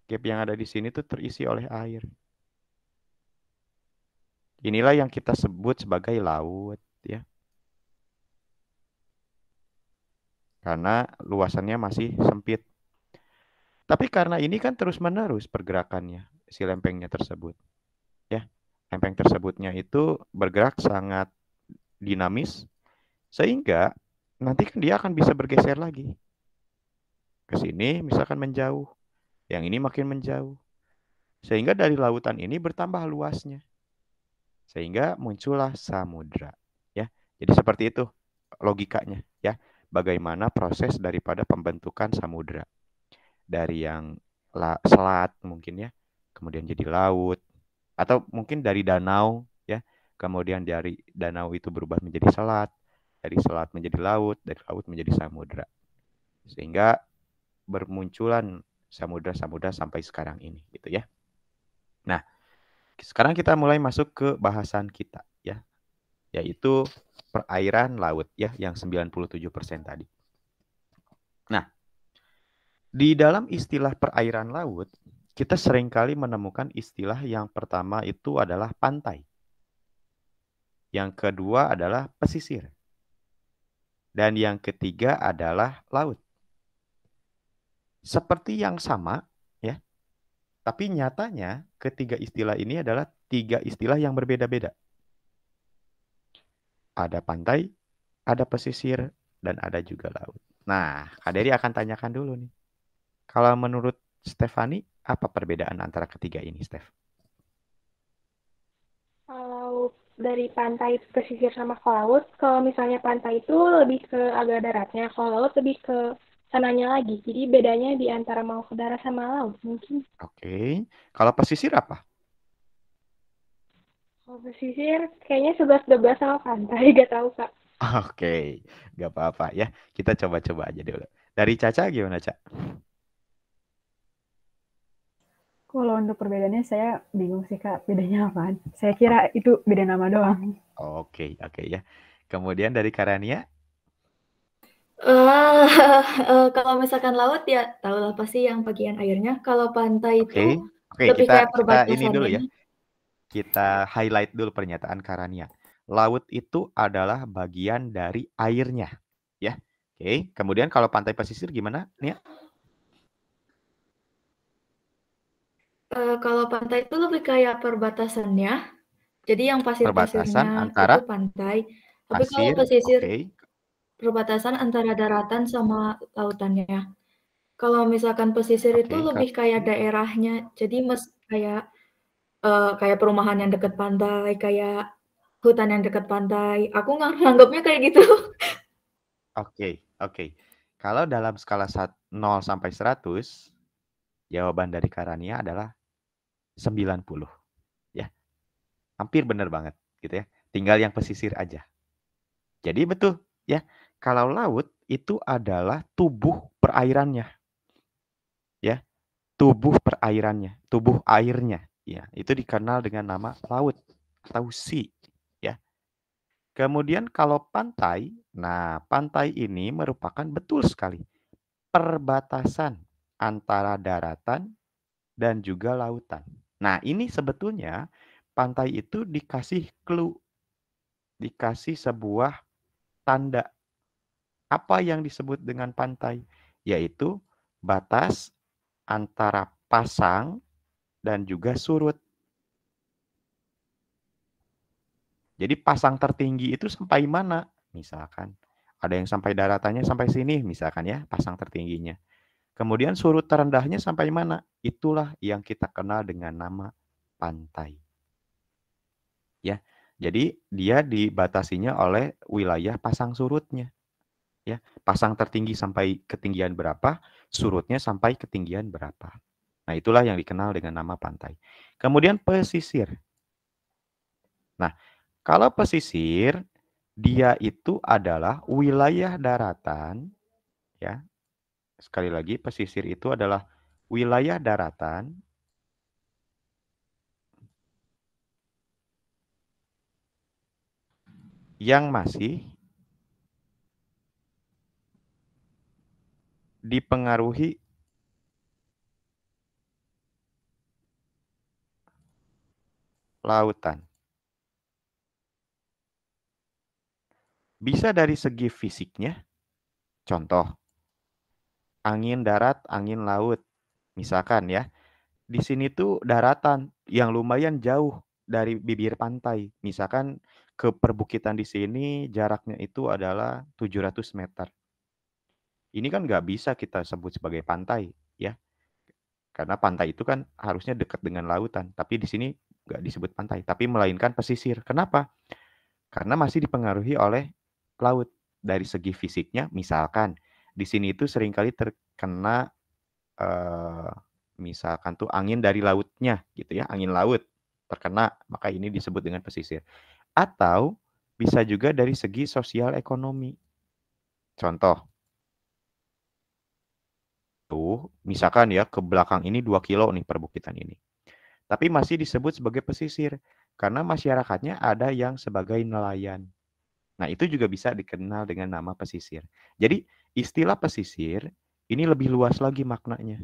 Gap yang ada di sini tuh terisi oleh air. Inilah yang kita sebut sebagai laut, ya. Karena luasannya masih sempit. Tapi karena ini kan terus-menerus pergerakannya, si lempengnya tersebut. Ya, lempeng tersebutnya itu bergerak sangat dinamis, sehingga nanti kan dia akan bisa bergeser lagi. Ke sini misalkan menjauh, yang ini makin menjauh. Sehingga dari lautan ini bertambah luasnya. Sehingga muncullah samudra. Ya, jadi seperti itu logikanya. Ya, bagaimana proses daripada pembentukan samudra. Dari yang selat mungkin ya, kemudian jadi laut, atau mungkin dari danau ya, kemudian dari danau itu berubah menjadi selat, dari selat menjadi laut, dari laut menjadi samudra, sehingga bermunculan samudra-samudra sampai sekarang ini gitu ya. Nah, sekarang kita mulai masuk ke bahasan kita ya, yaitu perairan laut ya, yang 97% tadi. Nah, di dalam istilah perairan laut, kita seringkali menemukan istilah yang pertama itu adalah pantai. Yang kedua adalah pesisir. Dan yang ketiga adalah laut. Seperti yang sama, ya. Tapi nyatanya ketiga istilah ini adalah tiga istilah yang berbeda-beda. Ada pantai, ada pesisir, dan ada juga laut. Nah, Kak Dery akan tanyakan dulu nih. Kalau menurut Stefani, apa perbedaan antara ketiga ini, Stef? Kalau dari pantai, pesisir, sama ke laut, kalau misalnya pantai itu lebih ke agak daratnya, kalau laut lebih ke sananya lagi. Jadi bedanya di antara mau ke darat sama laut mungkin. Oke. Kalau pesisir apa? Kalau pesisir kayaknya 11-12 sama pantai, gak tahu Kak. Oke, nggak apa-apa ya. Kita coba-coba aja dulu. Dari Caca gimana, Ca? Kalau untuk perbedaannya saya bingung sih Kak, bedanya apaan? Saya kira itu beda nama doang. Oke ya. Kemudian dari Karania? Kalau misalkan laut ya tahulah pasti yang bagian airnya. Kalau pantai itu Oke, lebih kayak kita ini dulu ya. perbatasannya. Kita highlight dulu pernyataan Karania. Laut itu adalah bagian dari airnya, ya. Oke. Kemudian kalau pantai pesisir gimana, Nia? Kalau pantai itu lebih kayak perbatasannya. Jadi yang Perbatasan pasir-pasirnya antara itu pantai. Tapi kalau pasir, pesisir oke. perbatasan antara daratan sama lautannya. Kalau misalkan pesisir itu Oke, lebih kayak daerahnya. Jadi kayak perumahan yang dekat pantai, kayak hutan yang dekat pantai. Aku nganggapnya kayak gitu. Oke. Kalau dalam skala 0 sampai 100, jawaban dari Karania adalah 90. Ya. Hampir benar banget gitu ya. Tinggal yang pesisir aja. Jadi betul ya. Kalau laut itu adalah tubuh perairannya. Ya. Tubuh perairannya, tubuh airnya, ya. Itu dikenal dengan nama laut atau sea, ya. Kemudian kalau pantai, nah pantai ini merupakan betul sekali perbatasan antara daratan dan juga lautan. Nah, ini sebetulnya pantai itu dikasih clue, dikasih sebuah tanda. Apa yang disebut dengan pantai? Yaitu batas antara pasang dan juga surut. Jadi pasang tertinggi itu sampai mana? Misalkan ada yang sampai daratannya sampai sini, misalkan ya, pasang tertingginya. Kemudian surut terendahnya sampai mana? Itulah yang kita kenal dengan nama pantai. Ya. Jadi dia dibatasinya oleh wilayah pasang surutnya. Ya, pasang tertinggi sampai ketinggian berapa, surutnya sampai ketinggian berapa. Nah, itulah yang dikenal dengan nama pantai. Kemudian pesisir. Nah, kalau pesisir, dia itu adalah wilayah daratan, ya. Sekali lagi, pesisir itu adalah wilayah daratan yang masih dipengaruhi lautan. Bisa dari segi fisiknya, contoh, angin darat, angin laut. Misalkan ya, di sini tuh daratan yang lumayan jauh dari bibir pantai. Misalkan ke perbukitan di sini jaraknya itu adalah 700 meter. Ini kan nggak bisa kita sebut sebagai pantai, ya. Karena pantai itu kan harusnya dekat dengan lautan. Tapi di sini nggak disebut pantai, tapi melainkan pesisir. Kenapa? Karena masih dipengaruhi oleh laut. Dari segi fisiknya, misalkan di sini itu seringkali terkena misalkan tuh angin dari lautnya gitu ya, angin laut terkena, maka ini disebut dengan pesisir. Atau bisa juga dari segi sosial ekonomi. Contoh, tuh misalkan ya ke belakang ini 2 kilo nih perbukitan ini. Tapi masih disebut sebagai pesisir karena masyarakatnya ada yang sebagai nelayan. Nah, itu juga bisa dikenal dengan nama pesisir. Jadi, istilah pesisir ini lebih luas lagi maknanya.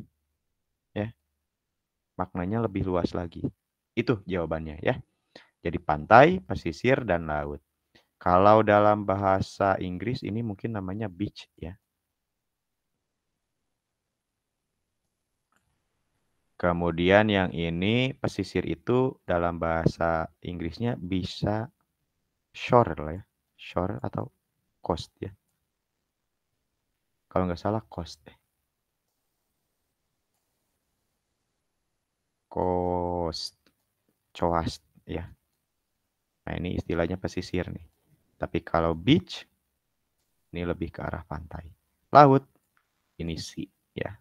Ya. Maknanya lebih luas lagi. Itu jawabannya ya. Jadi pantai, pesisir, dan laut. Kalau dalam bahasa Inggris ini mungkin namanya beach ya. Kemudian yang ini pesisir itu dalam bahasa Inggrisnya bisa shore lah ya. Shore atau coast ya. Kalau nggak salah coast. Coast. Coast ya. Nah ini istilahnya pesisir nih. Tapi kalau beach, ini lebih ke arah pantai. Laut, ini sea ya.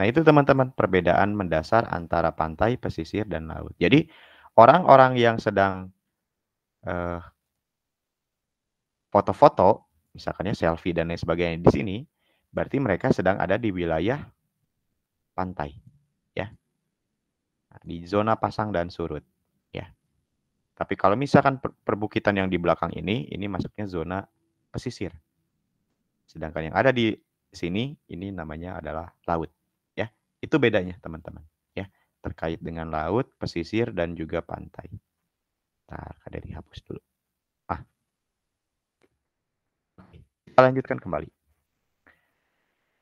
Nah itu teman-teman perbedaan mendasar antara pantai, pesisir, dan laut. Jadi orang-orang yang sedang foto-foto, misalkannya selfie dan lain sebagainya di sini, berarti mereka sedang ada di wilayah pantai, ya, di zona pasang dan surut, ya. Tapi kalau misalkan perbukitan yang di belakang ini masuknya zona pesisir. Sedangkan yang ada di sini, ini namanya adalah laut, ya. Itu bedanya teman-teman, ya, terkait dengan laut, pesisir, dan juga pantai. Ntar dari hapus dulu. Kita lanjutkan kembali.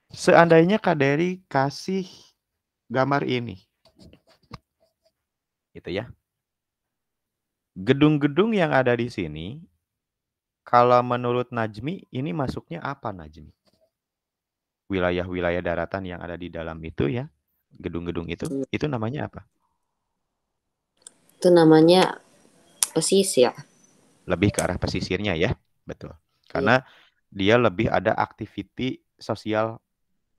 Seandainya Kak Dery kasih gambar ini. Gitu ya. Gedung-gedung yang ada di sini, kalau menurut Najmi, ini masuknya apa Najmi? Wilayah-wilayah daratan yang ada di dalam itu ya, gedung-gedung itu namanya apa? Itu namanya pesisir. Lebih ke arah pesisirnya ya, betul. Karena dia lebih ada aktiviti sosial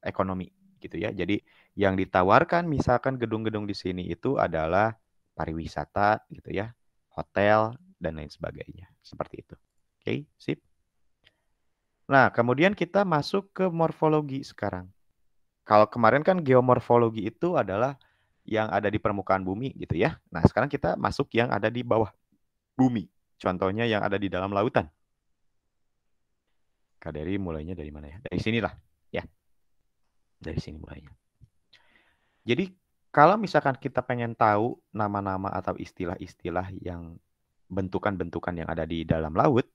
ekonomi gitu ya. Jadi yang ditawarkan misalkan gedung-gedung di sini itu adalah pariwisata gitu ya, hotel dan lain sebagainya. Seperti itu. Oke, sip. Nah, kemudian kita masuk ke morfologi sekarang. Kalau kemarin kan geomorfologi itu adalah yang ada di permukaan bumi gitu ya. Nah, sekarang kita masuk yang ada di bawah bumi. Contohnya yang ada di dalam lautan. Kak Dery mulainya dari mana ya? Dari sinilah ya. Dari sini mulainya. Jadi kalau misalkan kita pengen tahu nama-nama atau istilah-istilah yang bentukan-bentukan yang ada di dalam laut,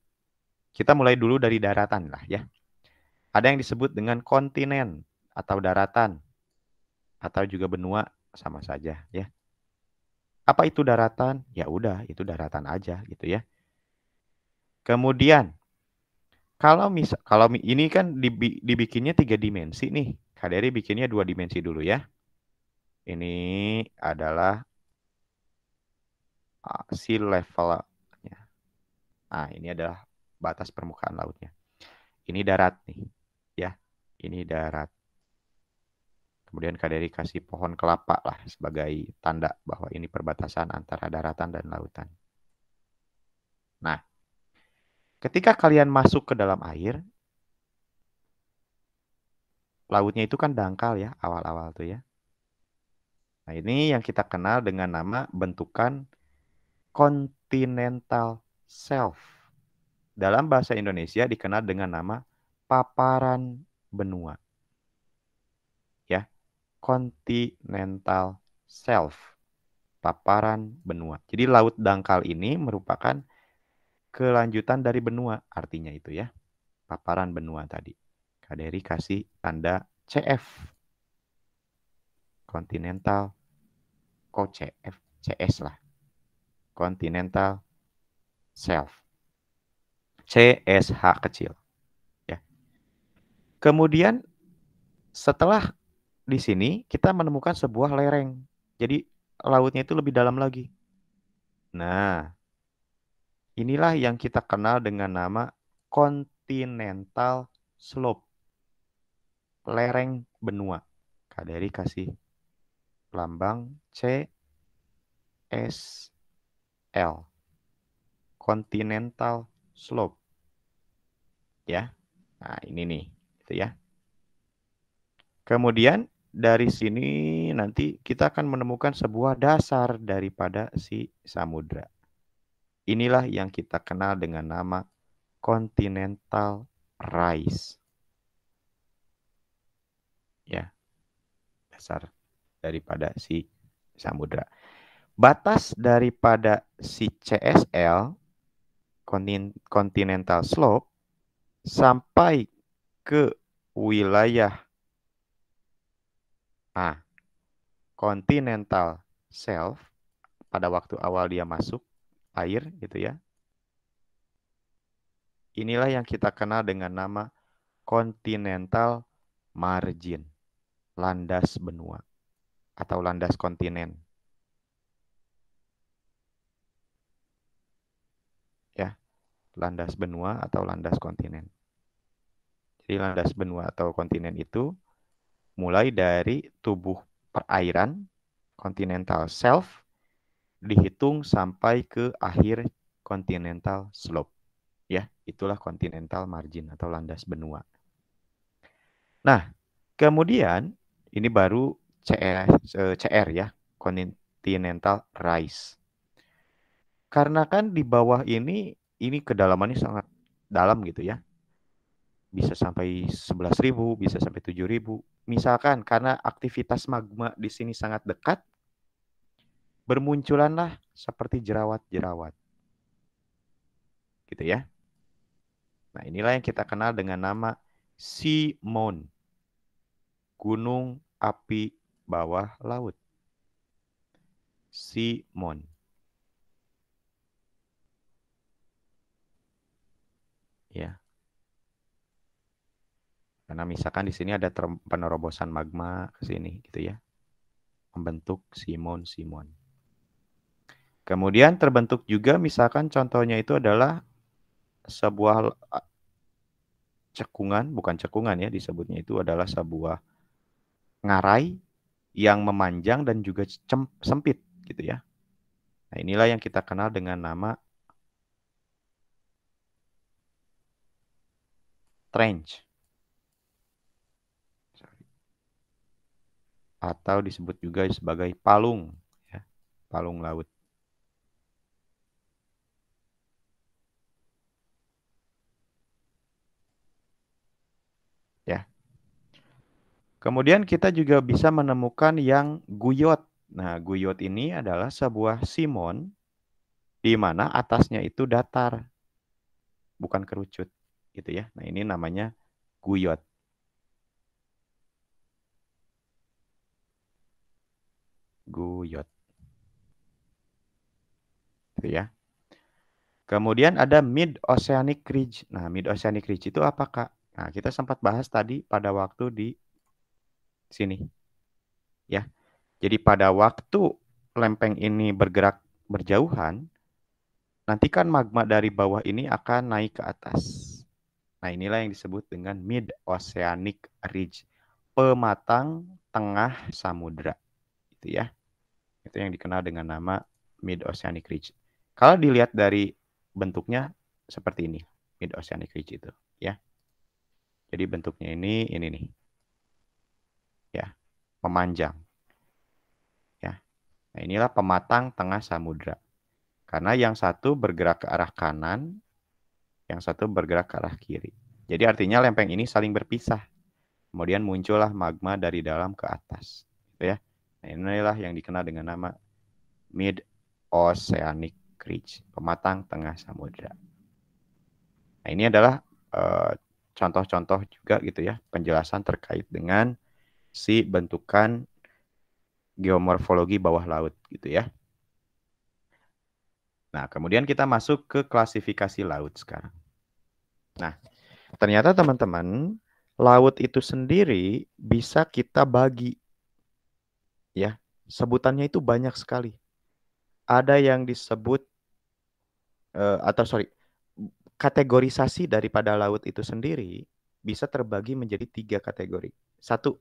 kita mulai dulu dari daratan lah ya. Ada yang disebut dengan kontinen atau daratan atau juga benua, sama saja ya. Apa itu daratan? Ya udah, itu daratan aja gitu ya. Kemudian kalau ini kan dibikinnya 3 dimensi nih. Kak Dery bikinnya 2 dimensi dulu ya. Ini adalah sea level-nya. Nah, ini adalah batas permukaan lautnya. Ini darat nih, ya. Ini darat. Kemudian Kak Dery kasih pohon kelapa lah sebagai tanda bahwa ini perbatasan antara daratan dan lautan. Nah, ketika kalian masuk ke dalam air, lautnya itu kan dangkal ya, awal-awal tuh ya. Nah, ini yang kita kenal dengan nama bentukan continental shelf. Dalam bahasa Indonesia dikenal dengan nama paparan benua. continental shelf, paparan benua. Jadi laut dangkal ini merupakan kelanjutan dari benua, artinya itu ya, paparan benua tadi. Kak Dery kasih tanda CF, continental, kok CF, CS lah, continental shelf, CSH kecil. Ya. Kemudian setelah di sini kita menemukan sebuah lereng. Jadi lautnya itu lebih dalam lagi. Nah, inilah yang kita kenal dengan nama continental slope. Lereng benua. Kak Dery kasih lambang CSL. Continental slope. Ya. Nah, ini nih, gitu ya. Kemudian dari sini nanti kita akan menemukan sebuah dasar daripada si samudra. Inilah yang kita kenal dengan nama continental rise. Ya, dasar daripada si samudra. Batas daripada si CSL, continental slope, sampai ke wilayah continental shelf, pada waktu awal dia masuk air gitu ya. Inilah yang kita kenal dengan nama continental margin, landas benua atau landas kontinen. Ya, landas benua atau landas kontinen. Jadi landas benua atau kontinen itu mulai dari tubuh perairan continental shelf dihitung sampai ke akhir continental slope. Ya, itulah continental margin atau landas benua. Nah, kemudian ini baru CR ya, continental rise. Karena kan di bawah ini kedalamannya sangat dalam gitu ya. Bisa sampai 11.000, bisa sampai 7.000. Misalkan karena aktivitas magma di sini sangat dekat, bermunculanlah seperti jerawat-jerawat. Gitu ya. Nah, inilah yang kita kenal dengan nama sea moon. Gunung api bawah laut. Sea moon. Ya. Karena misalkan di sini ada penerobosan magma ke sini gitu ya. Membentuk sea moon. Kemudian terbentuk juga misalkan contohnya itu adalah sebuah cekungan, bukan cekungan ya, disebutnya itu adalah sebuah ngarai yang memanjang dan juga sempit gitu ya. Nah, inilah yang kita kenal dengan nama trench. Atau disebut juga sebagai palung ya, palung laut. Ya. Kemudian kita juga bisa menemukan yang guyot. Nah, guyot ini adalah sebuah simon di mana atasnya itu datar, bukan kerucut, gitu ya. Nah, ini namanya guyot. Guyot. Gitu ya. Kemudian ada mid-oceanic ridge. Nah, mid-oceanic ridge itu apa, Kak? Nah, kita sempat bahas tadi pada waktu di sini. Ya. Jadi pada waktu lempeng ini bergerak berjauhan, nanti kan magma dari bawah ini akan naik ke atas. Nah, inilah yang disebut dengan mid-oceanic ridge. Pematang tengah samudra. Gitu ya. Itu yang dikenal dengan nama mid-oceanic ridge. Kalau dilihat dari bentuknya seperti ini, mid-oceanic ridge itu, ya. Jadi bentuknya ini nih. Ya, memanjang. Ya. Nah, inilah pematang tengah samudra. Karena yang satu bergerak ke arah kanan, yang satu bergerak ke arah kiri. Jadi artinya lempeng ini saling berpisah. Kemudian muncullah magma dari dalam ke atas. ya. Nah, inilah yang dikenal dengan nama Mid-Oceanic Ridge, pematang tengah samudra. Nah, ini adalah contoh-contoh juga gitu ya, penjelasan terkait dengan si bentukan geomorfologi bawah laut gitu ya. Nah, kemudian kita masuk ke klasifikasi laut sekarang. Nah, ternyata teman-teman, laut itu sendiri bisa kita bagi. Ya, sebutannya itu banyak sekali. Ada yang disebut, kategorisasi daripada laut itu sendiri bisa terbagi menjadi 3 kategori. 1,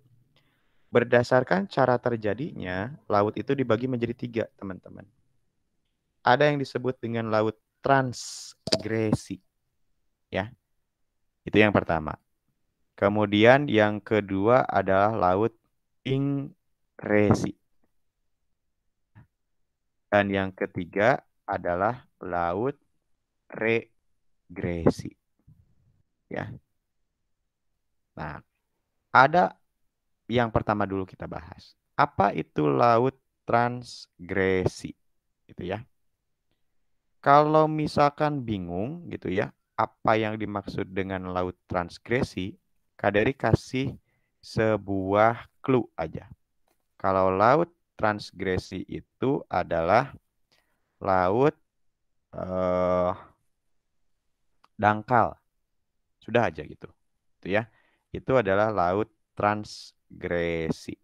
berdasarkan cara terjadinya, laut itu dibagi menjadi 3, teman-teman. Ada yang disebut dengan laut transgresi. Ya, itu yang pertama. Kemudian yang kedua adalah laut ingresi. Dan yang ketiga adalah laut regresi. Ya. Nah, ada yang pertama dulu kita bahas. Apa itu laut transgresi? Gitu ya. Kalau misalkan bingung gitu ya, apa yang dimaksud dengan laut transgresi, Kak Dery kasih sebuah clue aja. Kalau laut transgresi itu adalah laut dangkal. Sudah aja gitu. Itu ya. Itu adalah laut transgresi.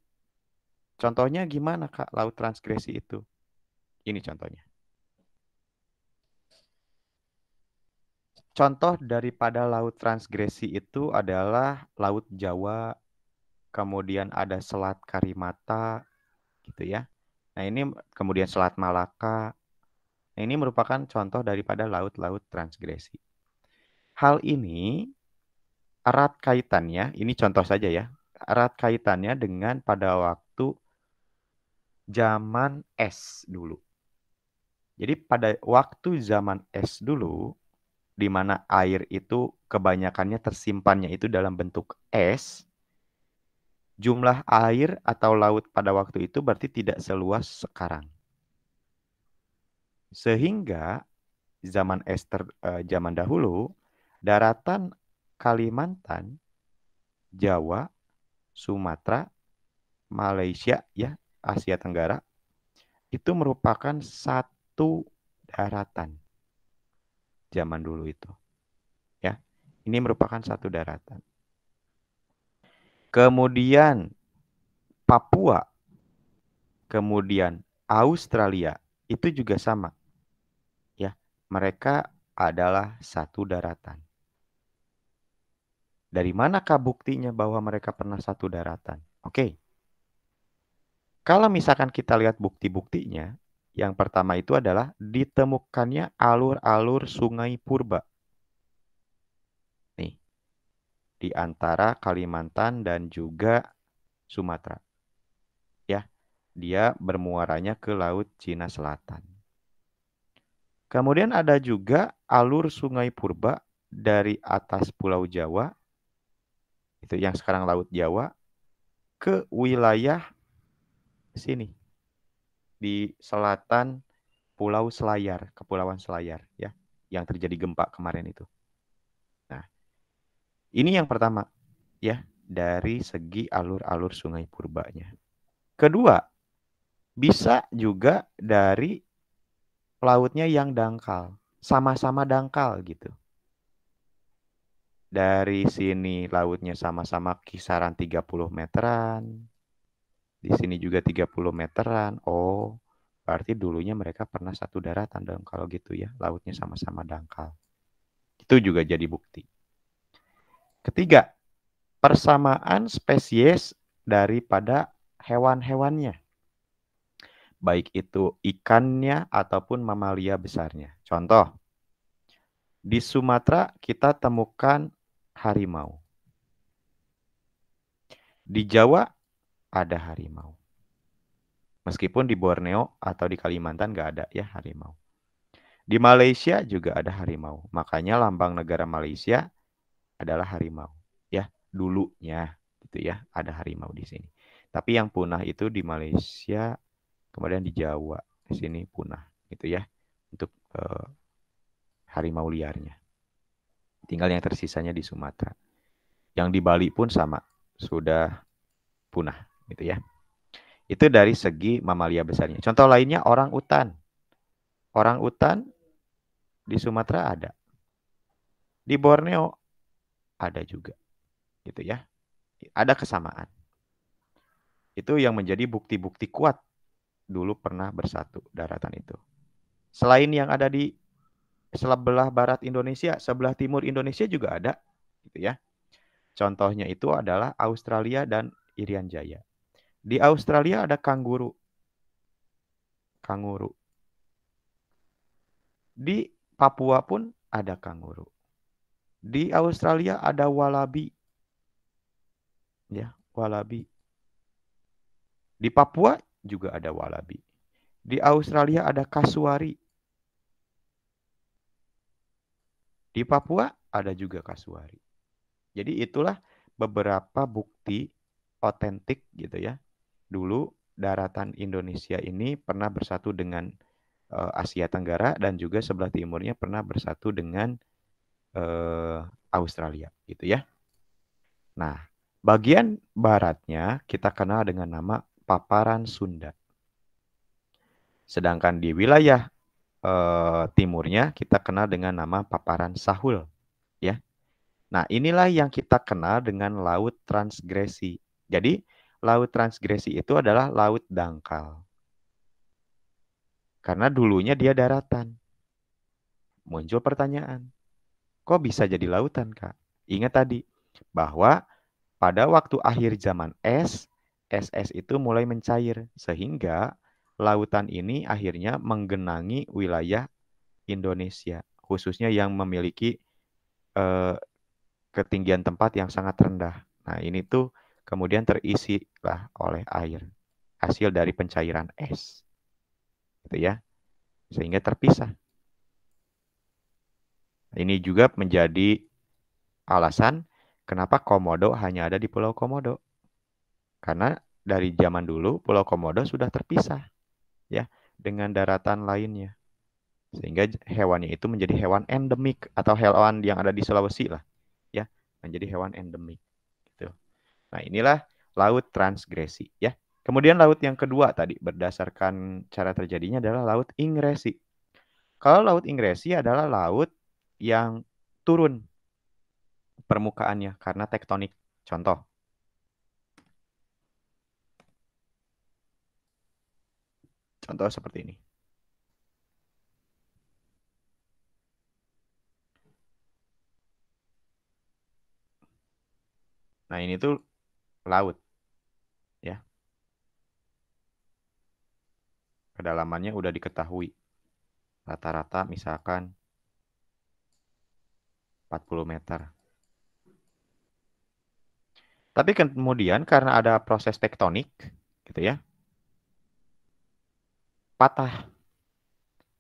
Contohnya gimana, Kak, laut transgresi itu? Ini contohnya. Contoh daripada laut transgresi itu adalah Laut Jawa, kemudian ada Selat Karimata, gitu ya. Nah, ini kemudian Selat Malaka. Nah, ini merupakan contoh daripada laut-laut transgresi. Hal ini erat kaitannya, ini contoh saja ya, erat kaitannya dengan pada waktu zaman es dulu. Jadi pada waktu zaman es dulu, di mana air itu kebanyakannya tersimpannya itu dalam bentuk es, jumlah air atau laut pada waktu itu berarti tidak seluas sekarang. Sehingga zaman es zaman dahulu, daratan Kalimantan, Jawa, Sumatera, Malaysia, ya, Asia Tenggara, itu merupakan satu daratan. Zaman dulu itu. Ya. Ini merupakan satu daratan. Kemudian Papua, kemudian Australia, itu juga sama. Ya, mereka adalah satu daratan. Dari manakah buktinya bahwa mereka pernah satu daratan? Oke. Kalau misalkan kita lihat bukti-buktinya, yang pertama itu adalah ditemukannya alur-alur sungai purba. Nih, di antara Kalimantan dan juga Sumatera. Ya, dia bermuaranya ke Laut Cina Selatan. Kemudian ada juga alur sungai purba dari atas Pulau Jawa, itu yang sekarang Laut Jawa, ke wilayah sini, di selatan Pulau Selayar, Kepulauan Selayar, ya, yang terjadi gempa kemarin itu. Nah, ini yang pertama, ya, dari segi alur-alur sungai purbanya. Kedua, bisa juga dari lautnya yang dangkal, sama-sama dangkal gitu. Dari sini lautnya sama-sama kisaran 30 meteran. Di sini juga 30 meteran. Oh, berarti dulunya mereka pernah satu daratan dong kalau gitu ya. Lautnya sama-sama dangkal. Itu juga jadi bukti. Ketiga, persamaan spesies daripada hewan-hewannya. Baik itu ikannya ataupun mamalia besarnya. Contoh, di Sumatera kita temukan harimau. Di Jawa ada harimau. Meskipun di Borneo atau di Kalimantan nggak ada ya harimau. Di Malaysia juga ada harimau. Makanya lambang negara Malaysia adalah harimau. Ya, dulunya gitu ya, ada harimau di sini. Tapi yang punah itu di Malaysia, kemudian di Jawa, di sini punah gitu ya untuk harimau liarnya. Tinggal yang tersisanya di Sumatera. Yang di Bali pun sama, sudah punah gitu ya. Itu dari segi mamalia besarnya. Contoh lainnya orang utan. Orang utan di Sumatera ada. Di Borneo ada juga. Gitu ya. Ada kesamaan. Itu yang menjadi bukti-bukti kuat dulu pernah bersatu daratan itu. Selain yang ada di sebelah barat Indonesia, sebelah timur Indonesia juga ada, gitu ya. Contohnya itu adalah Australia dan Irian Jaya. Di Australia ada kanguru. Kanguru. Di Papua pun ada kanguru. Di Australia ada wallaby. Ya, wallaby. Di Papua juga ada wallaby. Di Australia ada kasuari. Di Papua ada juga kasuari. Jadi itulah beberapa bukti otentik gitu ya. Dulu daratan Indonesia ini pernah bersatu dengan Asia Tenggara dan juga sebelah timurnya pernah bersatu dengan Australia gitu ya. Nah, bagian baratnya kita kenal dengan nama Paparan Sunda. Sedangkan di wilayah timurnya kita kenal dengan nama Paparan Sahul ya. Nah, inilah yang kita kenal dengan laut transgresi. Jadi, laut transgresi itu adalah laut dangkal. Karena dulunya dia daratan. Muncul pertanyaan, kok bisa jadi lautan, Kak? Ingat tadi, bahwa pada waktu akhir zaman es itu mulai mencair. Sehingga lautan ini akhirnya menggenangi wilayah Indonesia. Khususnya yang memiliki ketinggian tempat yang sangat rendah. Nah, ini tuh kemudian terisi lah oleh air. Hasil dari pencairan es. Gitu ya. Sehingga terpisah. Ini juga menjadi alasan kenapa Komodo hanya ada di Pulau Komodo. Karena dari zaman dulu Pulau Komodo sudah terpisah ya dengan daratan lainnya. Sehingga hewannya itu menjadi hewan endemik atau hewan yang ada di Sulawesi lah ya, menjadi hewan endemik gitu. Nah, inilah laut transgresi ya. Kemudian laut yang kedua tadi berdasarkan cara terjadinya adalah laut ingresi. Kalau laut ingresi adalah laut yang turun permukaannya karena tektonik. Contoh. Contoh seperti ini. Nah, ini tuh laut. Ya. Kedalamannya udah diketahui. Rata-rata misalkan 40 meter. Tapi kemudian karena ada proses tektonik, gitu ya, patah.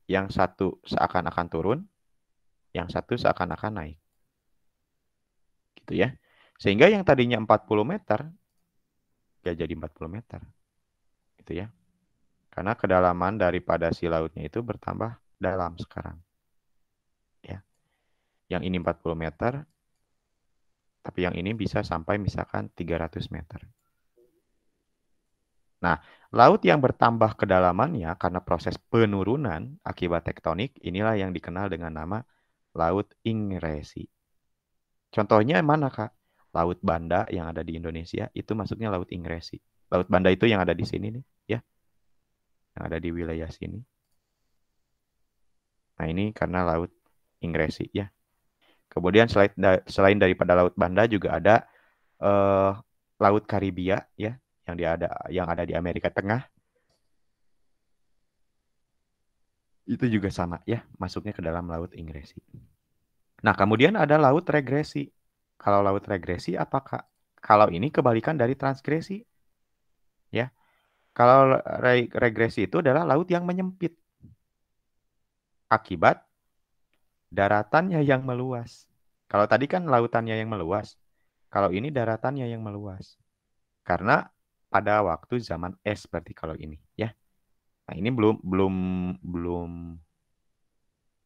Yang satu seakan-akan turun, yang satu seakan-akan naik. Gitu ya. Sehingga yang tadinya 40 meter, ya jadi 40 meter. Gitu ya. Karena kedalaman daripada si lautnya itu bertambah dalam sekarang. Ya. Yang ini 40 meter, tapi yang ini bisa sampai misalkan 300 meter. Nah, laut yang bertambah kedalamannya karena proses penurunan akibat tektonik, inilah yang dikenal dengan nama laut ingresi. Contohnya mana, Kak? Laut Banda yang ada di Indonesia, itu masuknya laut ingresi. Laut Banda itu yang ada di sini nih, ya. Yang ada di wilayah sini. Nah, ini karena laut ingresi, ya. Kemudian selain daripada Laut Banda juga ada Laut Karibia ya yang ada di Amerika Tengah. Itu juga sama ya, masuknya ke dalam laut ingresi. Nah, kemudian ada laut regresi. Kalau laut regresi apakah? Kalau ini kebalikan dari transgresi. Ya. Kalau regresi itu adalah laut yang menyempit akibat daratannya yang meluas. Kalau tadi kan lautannya yang meluas. Kalau ini daratannya yang meluas. Karena pada waktu zaman es berarti kalau ini ya. Nah, ini belum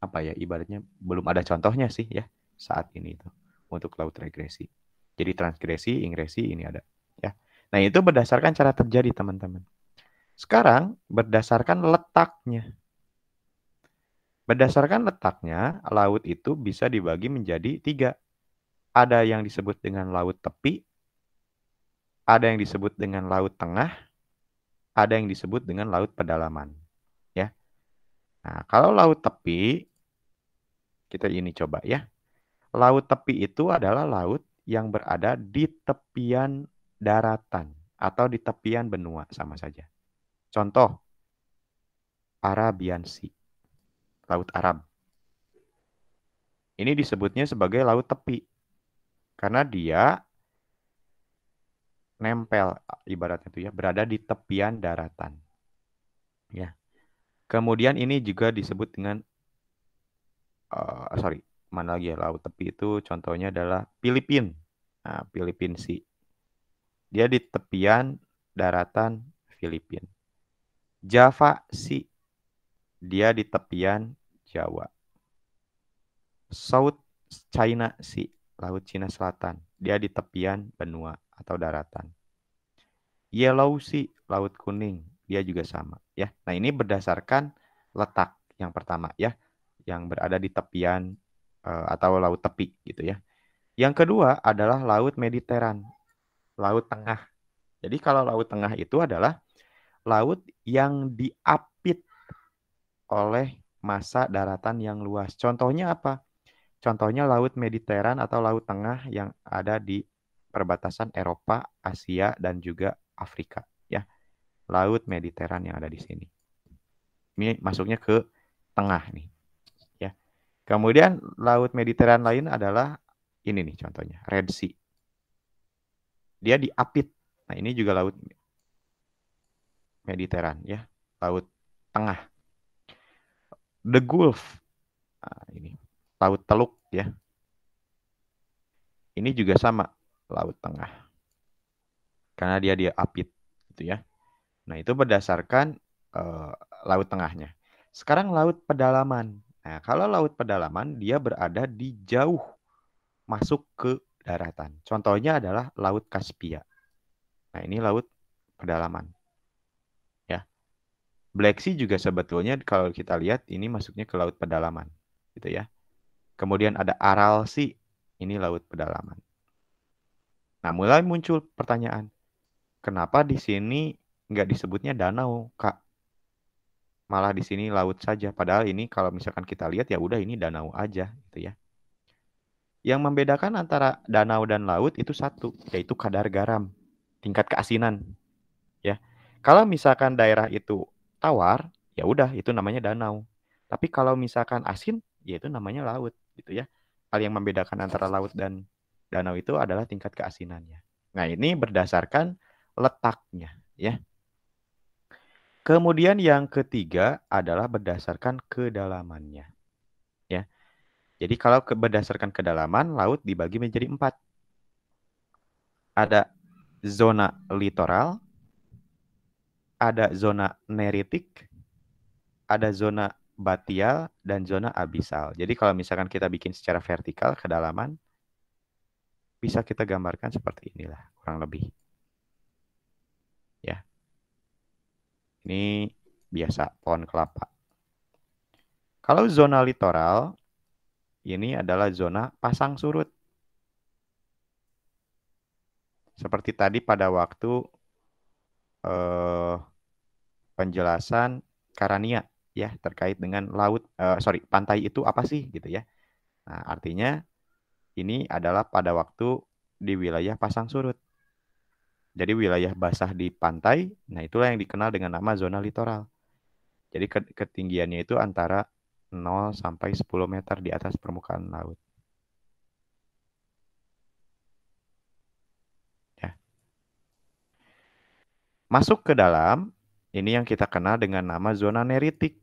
apa ya, ibaratnya belum ada contohnya sih ya saat ini itu untuk laut regresi. Jadi transgresi, ingresi ini ada ya. Nah, itu berdasarkan cara terjadi teman-teman. Sekarang berdasarkan letaknya. Berdasarkan letaknya, laut itu bisa dibagi menjadi 3. Ada yang disebut dengan laut tepi, ada yang disebut dengan laut tengah, ada yang disebut dengan laut pedalaman. Ya. Nah, kalau laut tepi, kita ini coba ya. Laut tepi itu adalah laut yang berada di tepian daratan atau di tepian benua sama saja. Contoh, Arabian Sea, Laut Arab. Ini disebutnya sebagai laut tepi karena dia nempel ibaratnya itu ya, berada di tepian daratan. Ya. Kemudian ini juga disebut dengan mana lagi ya, laut tepi itu contohnya adalah Filipina. Nah, Philippine Sea. Dia di tepian daratan Filipina. Java Sea. Dia di tepian Jawa. South China Sea, Laut Cina Selatan. Dia di tepian benua atau daratan. Yellow Sea, Laut Kuning. Dia juga sama ya. Nah, ini berdasarkan letak yang pertama ya, yang berada di tepian atau laut tepi gitu ya. Yang kedua adalah Laut Mediteran, Laut Tengah. Jadi kalau Laut Tengah itu adalah laut yang diapit oleh massa daratan yang luas. Contohnya apa? Contohnya Laut Mediteran atau Laut Tengah yang ada di perbatasan Eropa, Asia, dan juga Afrika. Ya, Laut Mediteran yang ada di sini. Ini masuknya ke tengah nih. Ya. Kemudian Laut Mediteran lain adalah ini nih contohnya, Red Sea. Dia diapit. Nah, ini juga Laut Mediteran ya, Laut Tengah. The Gulf. Nah, ini Laut Teluk ya. Ini juga sama, Laut Tengah. Karena dia diapit gitu ya. Nah, itu berdasarkan laut tengahnya. Sekarang laut pedalaman. Nah, kalau laut pedalaman dia berada di jauh masuk ke daratan. Contohnya adalah Laut Kaspia. Nah, ini laut pedalaman. Ya. Black Sea juga sebetulnya kalau kita lihat ini masuknya ke laut pedalaman, gitu ya. Kemudian ada Aral Sea, ini laut pedalaman. Nah, mulai muncul pertanyaan, kenapa di sini nggak disebutnya danau, Kak? Malah di sini laut saja. Padahal ini kalau misalkan kita lihat ya udah ini danau aja, gitu ya. Yang membedakan antara danau dan laut itu satu, yaitu kadar garam, tingkat keasinan. Ya, kalau misalkan daerah itu tawar, ya udah itu namanya danau. Tapi kalau misalkan asin, ya itu namanya laut, gitu ya. Hal yang membedakan antara laut dan danau itu adalah tingkat keasinannya. Nah, ini berdasarkan letaknya, ya. Kemudian yang ketiga adalah berdasarkan kedalamannya. Ya. Jadi kalau berdasarkan kedalaman, laut dibagi menjadi 4. Ada zona litoral, ada zona neritik, ada zona batial, dan zona abisal. Jadi kalau misalkan kita bikin secara vertikal kedalaman, bisa kita gambarkan seperti inilah, kurang lebih. Ya. Ini biasa, pohon kelapa. Kalau zona litoral, ini adalah zona pasang surut. Seperti tadi pada waktu penjelasan Karania ya terkait dengan pantai itu apa sih gitu ya. Nah, artinya ini adalah pada waktu di wilayah pasang surut. Jadi wilayah basah di pantai, nah itulah yang dikenal dengan nama zona litoral. Jadi ketinggiannya itu antara 0 sampai 10 meter di atas permukaan laut. Ya. Masuk ke dalam, ini yang kita kenal dengan nama zona neritik.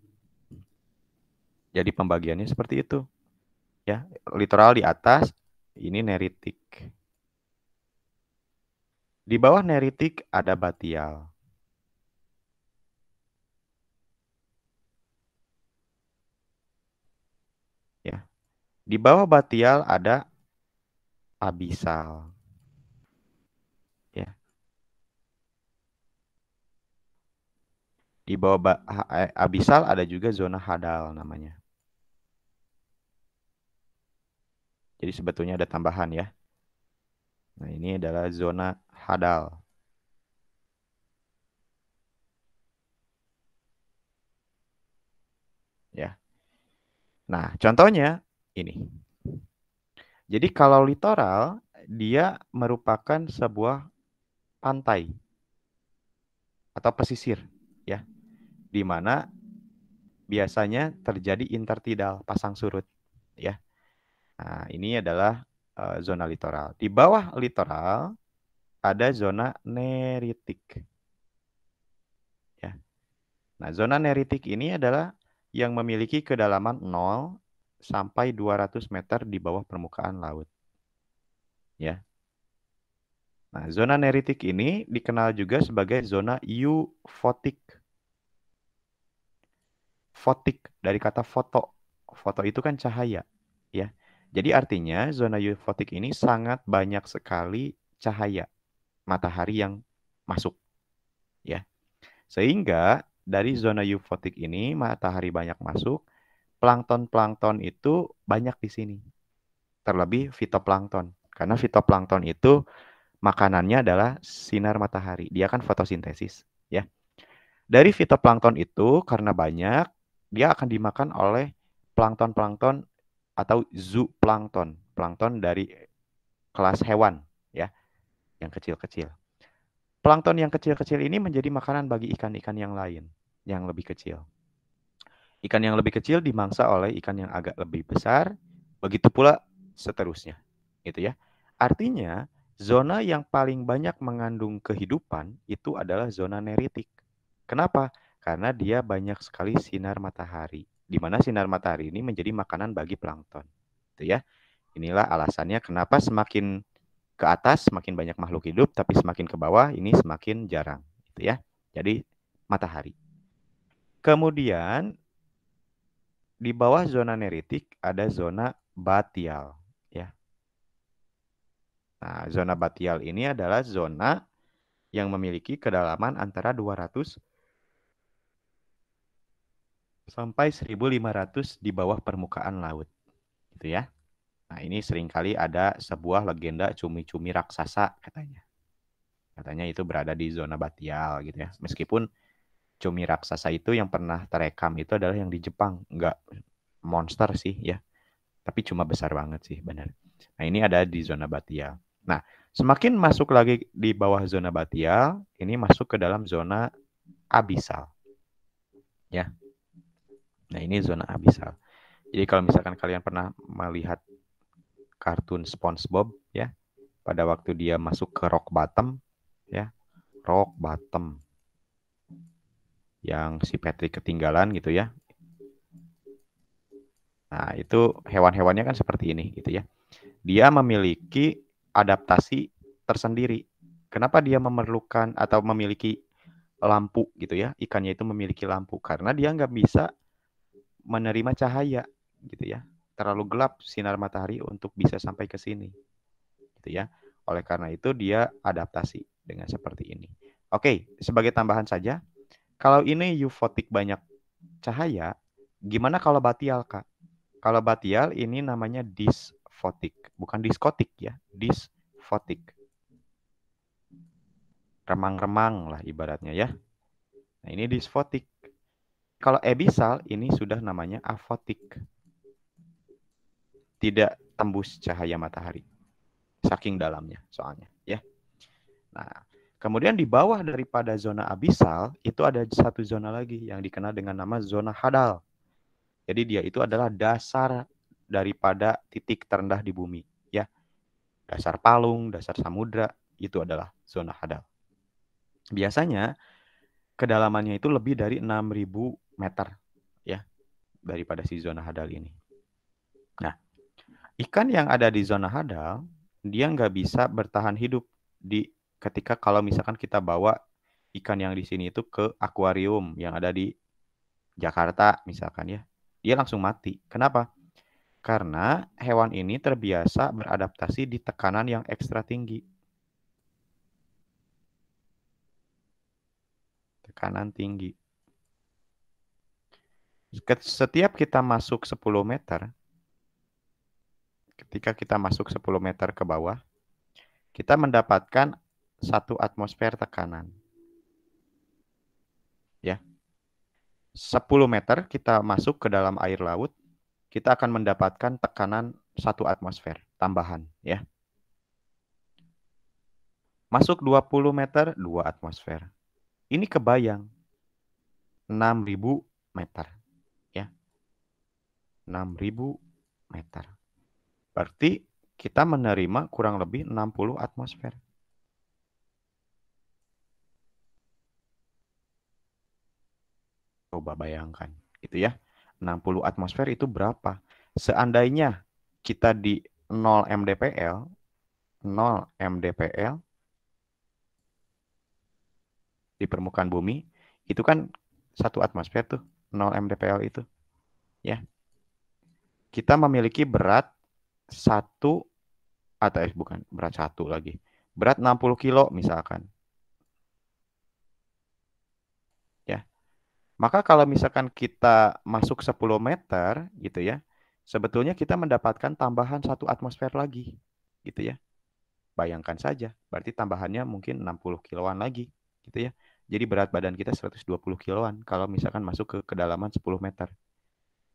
Jadi pembagiannya seperti itu. Ya, litoral di atas, ini neritik. Di bawah neritik ada batial. Ya. Di bawah batial ada abisal. Ya. Di bawah abisal ada juga zona hadal namanya. Jadi sebetulnya ada tambahan ya. Nah, ini adalah zona hadal. Ya. Nah, contohnya ini. Jadi kalau litoral, dia merupakan sebuah pantai atau pesisir, ya, di mana biasanya terjadi intertidal, pasang surut, ya. Nah, ini adalah zona litoral. Di bawah litoral ada zona neritik, ya. Nah, zona neritik ini adalah yang memiliki kedalaman 0 sampai 200 meter di bawah permukaan laut, ya. Nah, zona neritik ini dikenal juga sebagai zona eufotik. Fotik dari kata foto. Foto itu kan cahaya, ya. Jadi artinya zona eufotik ini sangat banyak sekali cahaya matahari yang masuk, ya. Sehingga dari zona eufotik ini matahari banyak masuk, plankton-plankton itu banyak di sini. Terlebih fitoplankton. Karena fitoplankton itu makanannya adalah sinar matahari. Dia kan fotosintesis, ya. Dari fitoplankton itu karena banyak, dia akan dimakan oleh plankton-plankton atau zooplankton, plankton dari kelas hewan, ya, yang kecil-kecil. Plankton yang kecil-kecil ini menjadi makanan bagi ikan-ikan yang lain, yang lebih kecil. Ikan yang lebih kecil dimangsa oleh ikan yang agak lebih besar, begitu pula seterusnya, gitu ya. Artinya, zona yang paling banyak mengandung kehidupan itu adalah zona neritik. Kenapa? Karena dia banyak sekali sinar matahari, di mana sinar matahari ini menjadi makanan bagi plankton. Itu ya. Inilah alasannya kenapa semakin ke atas semakin banyak makhluk hidup, tapi semakin ke bawah ini semakin jarang, gitu ya. Jadi matahari. Kemudian di bawah zona neritik ada zona batial, ya. Nah, zona batial ini adalah zona yang memiliki kedalaman antara 200 sampai 1.500 di bawah permukaan laut, gitu ya. Nah, ini seringkali ada sebuah legenda cumi-cumi raksasa katanya. Katanya itu berada di zona batial gitu ya. Meskipun cumi raksasa itu yang pernah terekam itu adalah yang di Jepang, enggak monster sih ya. Tapi cuma besar banget sih, benar. Nah, ini ada di zona batial. Nah, semakin masuk lagi di bawah zona batial, ini masuk ke dalam zona abisal. Ya. Nah, ini zona abisal. Jadi kalau misalkan kalian pernah melihat kartun SpongeBob ya, pada waktu dia masuk ke rock bottom ya, rock bottom yang si Patrick ketinggalan gitu ya. Nah, itu hewan-hewannya kan seperti ini gitu ya. Dia memiliki adaptasi tersendiri. Kenapa dia memerlukan atau memiliki lampu gitu ya? Ikannya itu memiliki lampu karena dia nggak bisa menerima cahaya gitu ya. Terlalu gelap sinar matahari untuk bisa sampai ke sini. Gitu ya. Oleh karena itu dia adaptasi dengan seperti ini. Oke, sebagai tambahan saja, kalau ini eufotik banyak cahaya, gimana kalau batial, Kak? Kalau batial ini namanya dysfotik, bukan diskotik ya, dysfotik. Remang-remang lah ibaratnya ya. Nah, ini dysfotik. Kalau abisal ini sudah namanya afotik. Tidak tembus cahaya matahari. Saking dalamnya soalnya ya. Nah, kemudian di bawah daripada zona abisal itu ada satu zona lagi yang dikenal dengan nama zona hadal. Jadi dia itu adalah dasar daripada titik terendah di bumi ya. Dasar palung, dasar samudra itu adalah zona hadal. Biasanya kedalamannya itu lebih dari 6.000 meter ya daripada si zona hadal ini. Nah, ikan yang ada di zona hadal dia nggak bisa bertahan hidup di ketika kalau misalkan kita bawa ikan yang di sini itu ke akuarium yang ada di Jakarta misalkan ya, dia langsung mati. Kenapa? Karena hewan ini terbiasa beradaptasi di tekanan yang ekstra tinggi. Tekanan tinggi. Setiap kita masuk 10 meter, ketika kita masuk 10 meter ke bawah, kita mendapatkan 1 atmosfer tekanan. Ya. 10 meter kita masuk ke dalam air laut, kita akan mendapatkan tekanan 1 atmosfer tambahan, ya. Masuk 20 meter, 2 atmosfer. Ini kebayang 6.000 meter, ya. 6.000 meter. Berarti kita menerima kurang lebih 60 atmosfer. Coba bayangkan, gitu ya. 60 atmosfer itu berapa? Seandainya kita di 0 mdpl, 0 mdpl di permukaan bumi, itu kan 1 atmosfer tuh, 0 mdpl itu. Ya. Kita memiliki berat 1, atau bukan, berat 1 lagi. Berat 60 kilo misalkan. Ya. Maka kalau misalkan kita masuk 10 meter gitu ya, sebetulnya kita mendapatkan tambahan 1 atmosfer lagi gitu ya. Bayangkan saja, berarti tambahannya mungkin 60 kiloan lagi gitu ya. Jadi berat badan kita 120 kiloan kalau misalkan masuk ke kedalaman 10 meter.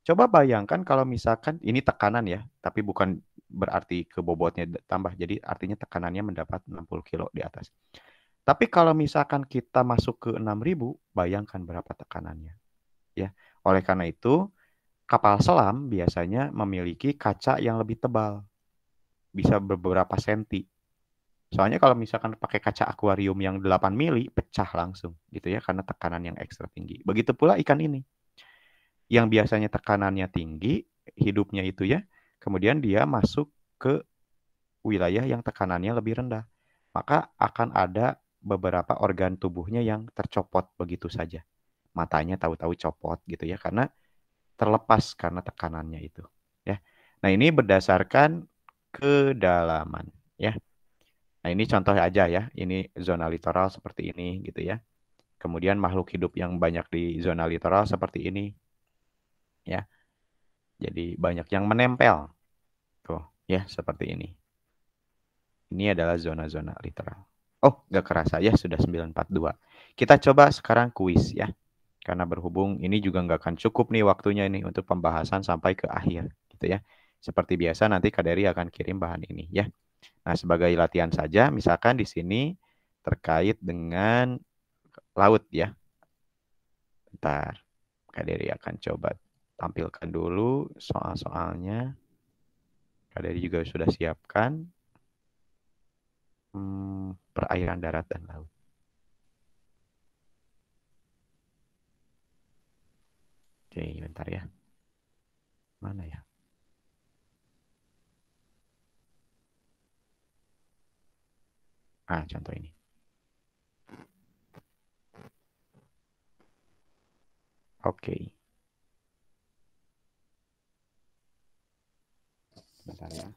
Coba bayangkan kalau misalkan ini tekanan ya, tapi bukan berarti ke bobotnya tambah. Jadi artinya tekanannya mendapat 60 kilo di atas. Tapi kalau misalkan kita masuk ke 6.000, bayangkan berapa tekanannya. Ya, oleh karena itu kapal selam biasanya memiliki kaca yang lebih tebal. Bisa beberapa senti. Soalnya kalau misalkan pakai kaca akuarium yang 8 mili, pecah langsung gitu ya, karena tekanan yang ekstra tinggi. Begitu pula ikan ini. Yang biasanya tekanannya tinggi, hidupnya itu ya, kemudian dia masuk ke wilayah yang tekanannya lebih rendah. Maka akan ada beberapa organ tubuhnya yang tercopot begitu saja. Matanya tahu-tahu copot gitu ya, karena terlepas karena tekanannya itu. Ya. Nah ini berdasarkan kedalaman. Ya. Nah ini contoh aja ya, ini zona litoral seperti ini gitu ya. Kemudian makhluk hidup yang banyak di zona litoral seperti ini. Ya. Jadi banyak yang menempel. Tuh, ya seperti ini. Ini adalah zona-zona litoral. Oh, nggak kerasa ya sudah 9.42. Kita coba sekarang kuis ya. Karena berhubung ini juga nggak akan cukup nih waktunya ini untuk pembahasan sampai ke akhir gitu ya. Seperti biasa nanti Kak Dery akan kirim bahan ini ya. Nah, sebagai latihan saja, misalkan di sini terkait dengan laut ya. Bentar, Kak Dery akan coba tampilkan dulu soal-soalnya. Kak Dery juga sudah siapkan perairan darat dan laut. Oke, bentar ya. Mana ya? Contoh ini. Oke. Bentar ya.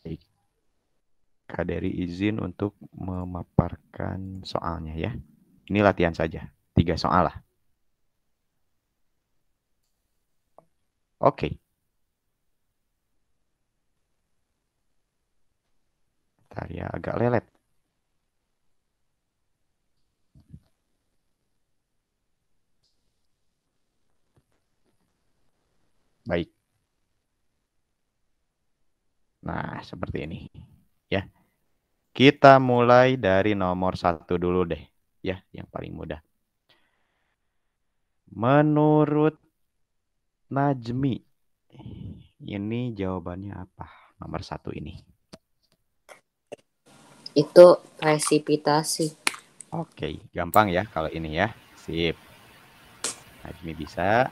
Baik. Kak Dery izin untuk memaparkan soalnya ya. Ini latihan saja. 3 soal lah. Oke. Bentar ya, agak lelet. Baik. Nah, seperti ini. Ya. Kita mulai dari nomor 1 dulu deh. Ya, yang paling mudah. Menurut Najmi, ini jawabannya apa? Nomor 1 ini. Itu presipitasi. Oke, gampang ya kalau ini ya. Sip. Najmi bisa.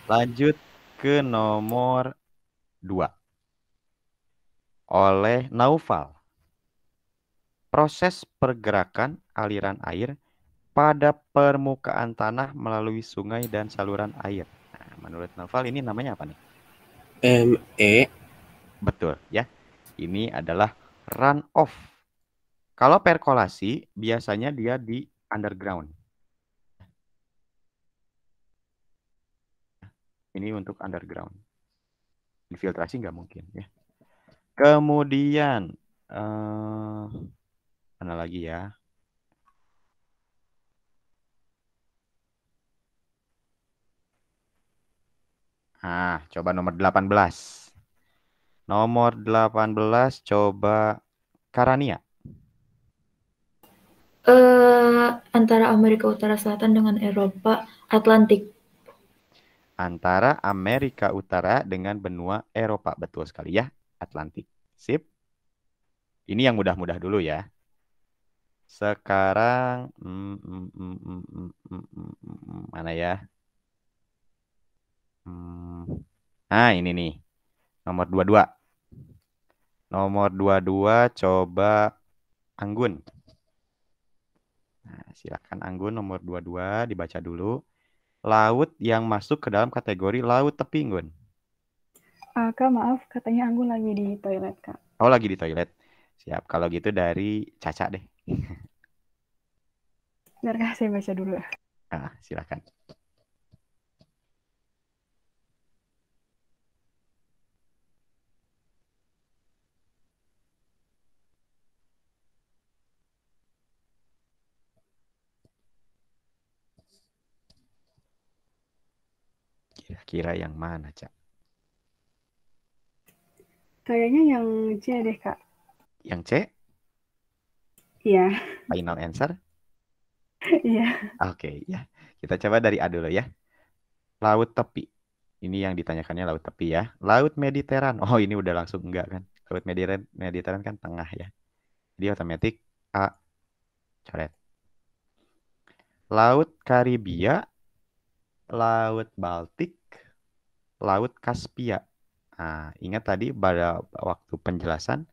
Lanjut ke nomor 2. Oleh Naufal. Proses pergerakan aliran air pada permukaan tanah melalui sungai dan saluran air. Nah, menurut Naufal ini namanya apa nih? ME. Betul ya. Ini adalah runoff. Kalau perkolasi biasanya dia di underground. Ini untuk underground. Infiltrasi nggak mungkin ya. Kemudian mana lagi ya? Nah, coba nomor 18. Nomor 18 coba Karania. Antara Amerika Utara Selatan dengan Eropa Atlantik. Antara Amerika Utara dengan benua Eropa. Betul sekali ya, Atlantik. Sip. Ini yang mudah-mudah dulu ya. Sekarang mana ya? Nah, ini nih. Nomor 22. Nomor 22 coba Anggun. Nah, silakan Anggun nomor 22 dibaca dulu. Laut yang masuk ke dalam kategori laut tepi, Anggun. Kak, maaf, katanya Anggun lagi di toilet, Kak. Oh, lagi di toilet. Siap, kalau gitu dari Caca deh. Biar Kak, saya baca dulu. Nah, silakan. Kira-kira yang mana, Cak? Kayaknya yang C deh, Kak. Yang C? Iya. Final answer? Iya. Oke, ya. Kita coba dari A dulu ya. Laut tepi. Ini yang ditanyakannya laut tepi ya. Laut Mediteran. Oh, ini udah langsung enggak kan. Laut Mediteran kan tengah ya. Jadi otomatis A. Coret. Laut Karibia. Laut Baltik. Laut Kaspia. Nah, ingat tadi pada waktu penjelasan,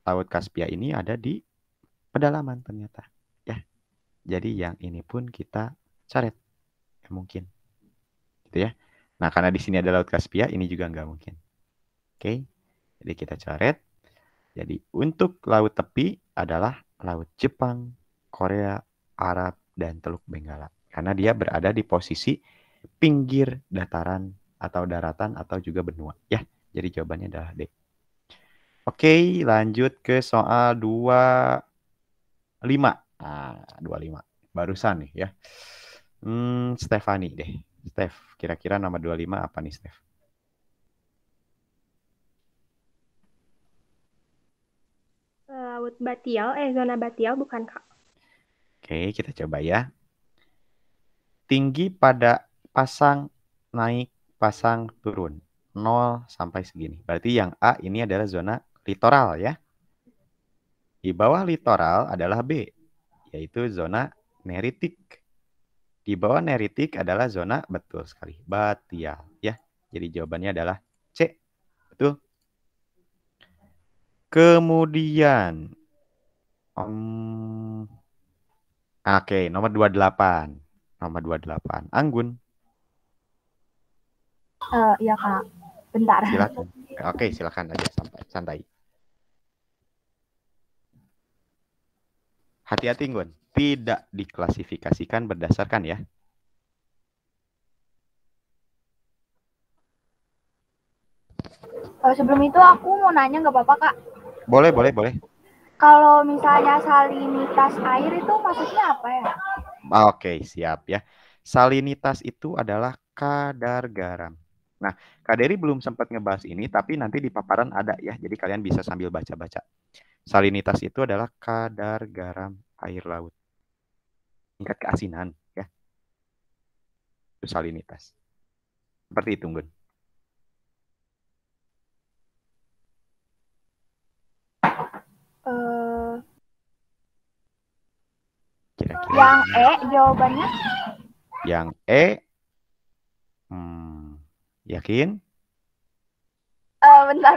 Laut Kaspia ini ada di pedalaman ternyata. Ya. Jadi yang ini pun kita coret. Ya, mungkin. Gitu ya. Nah, karena di sini ada Laut Kaspia, ini juga nggak mungkin. Oke. Jadi kita coret. Jadi untuk laut tepi adalah Laut Jepang, Korea, Arab, dan Teluk Benggala. Karena dia berada di posisi pinggir dataran atau daratan atau juga benua. Ya, jadi jawabannya adalah D. Oke, lanjut ke soal 25. Nah, 25. Barusan nih ya. Stefani deh. Steph, kira-kira nomor 25 apa nih, Steph? Laut Batial, zona Batial bukan, Kak? Oke, kita coba ya. Tinggi pada pasang naik, pasang turun. 0 sampai segini. Berarti yang A ini adalah zona litoral ya. Di bawah litoral adalah B, yaitu zona neritik. Di bawah neritik adalah zona, betul sekali, batial ya. Jadi jawabannya adalah C. Betul. Kemudian oke, nomor 28. Nomor 28. Anggun. Iya, Kak. Bentar. Silakan. Oke, silakan aja santai. Hati-hati, Anggun. Tidak diklasifikasikan berdasarkan ya. Sebelum itu aku mau nanya, nggak apa-apa, Kak? Boleh. Kalau misalnya salinitas air itu maksudnya apa ya? Oke, siap ya. Salinitas itu adalah kadar garam. Nah, Kak Dery belum sempat ngebahas ini, tapi nanti di paparan ada ya. Jadi kalian bisa sambil baca-baca. Salinitas itu adalah kadar garam air laut. Tingkat keasinan ya. Itu salinitas. Seperti itu, Gun. Kira-kira yang E jawabannya? Yang E, yakin? bentar.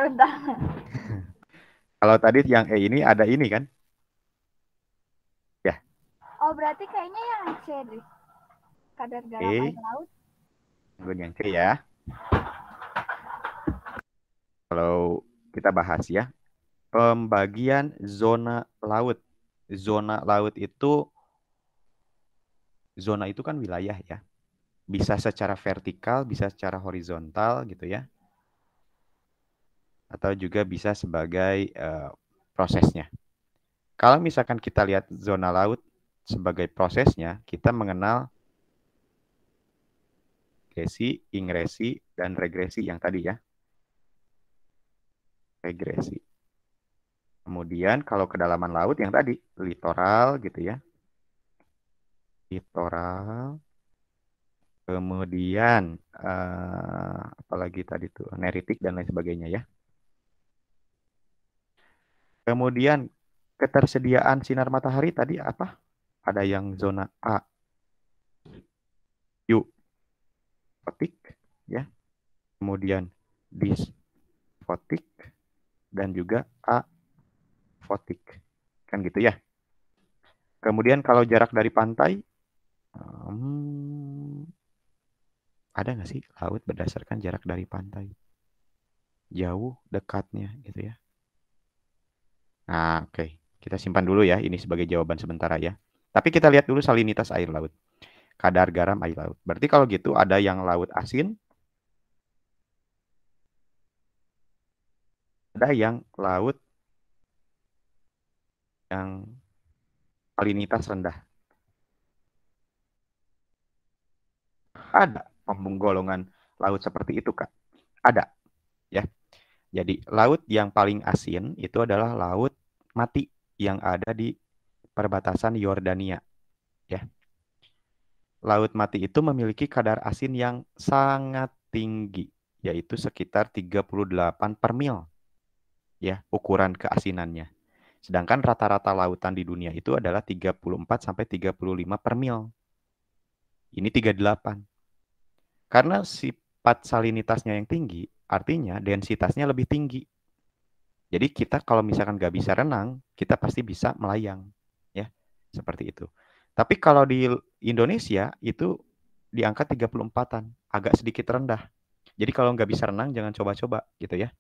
Kalau tadi yang E ini ada ini kan? Ya. Oh, berarti kayaknya yang C deh. Kadar garam air laut. Yang C ya. Kalau kita bahas ya, pembagian zona laut. Zona laut itu, zona itu kan wilayah ya. Bisa secara vertikal, bisa secara horizontal gitu ya. Atau juga bisa sebagai prosesnya. Kalau misalkan kita lihat zona laut sebagai prosesnya, kita mengenal regresi, ingresi, dan regresi yang tadi ya. Regresi. Kemudian kalau kedalaman laut yang tadi, litoral gitu ya. Litoral. Kemudian apalagi tadi tuh, neritik dan lain sebagainya ya. Kemudian ketersediaan sinar matahari tadi apa? Ada yang zona A, U, fotik ya. Kemudian disfotik dan juga afotik. Kan gitu ya. Kemudian kalau jarak dari pantai, ada nggak sih laut berdasarkan jarak dari pantai? Jauh, dekatnya gitu ya. Nah, oke. Kita simpan dulu ya, ini sebagai jawaban sementara ya. Tapi kita lihat dulu salinitas air laut. Kadar garam air laut. Berarti kalau gitu ada yang laut asin, ada yang laut yang salinitas rendah. Ada golongan laut seperti itu, Kak. Ada. Ya. Jadi laut yang paling asin itu adalah laut mati yang ada di perbatasan Yordania. Ya. Laut mati itu memiliki kadar asin yang sangat tinggi, yaitu sekitar 38 per mil. Ya, ukuran keasinannya. Sedangkan rata-rata lautan di dunia itu adalah 34 sampai 35 per mil. Ini 38. Karena sifat salinitasnya yang tinggi, artinya densitasnya lebih tinggi. Jadi kita kalau misalkan nggak bisa renang, kita pasti bisa melayang. Ya, seperti itu. Tapi kalau di Indonesia itu di angka 34-an, agak sedikit rendah. Jadi kalau nggak bisa renang, jangan coba-coba gitu ya.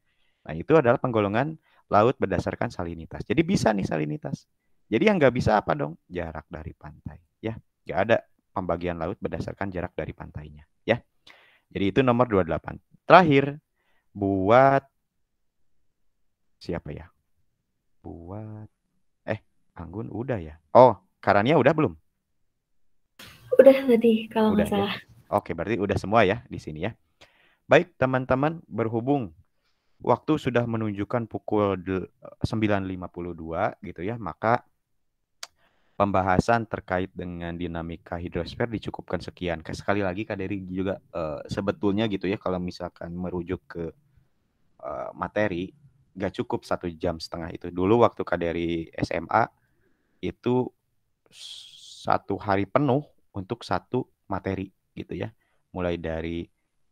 Nah, itu adalah penggolongan laut berdasarkan salinitas. Jadi bisa nih salinitas. Jadi yang nggak bisa apa dong? Jarak dari pantai. Ya, nggak ada pembagian laut berdasarkan jarak dari pantainya. Ya, jadi itu nomor 28. Terakhir, buat siapa ya? Buat Anggun udah ya? Oh, Karania udah belum? Udah tadi kalau nggak salah. Ya? Oke, berarti udah semua ya di sini ya. Baik, teman-teman, berhubung waktu sudah menunjukkan pukul 9.52 gitu ya, maka pembahasan terkait dengan dinamika hidrosfer dicukupkan sekian. Sekali lagi Kak Dery juga sebetulnya gitu ya, kalau misalkan merujuk ke materi, gak cukup 1,5 jam itu. Dulu waktu Kak Dery SMA itu 1 hari penuh untuk 1 materi gitu ya. Mulai dari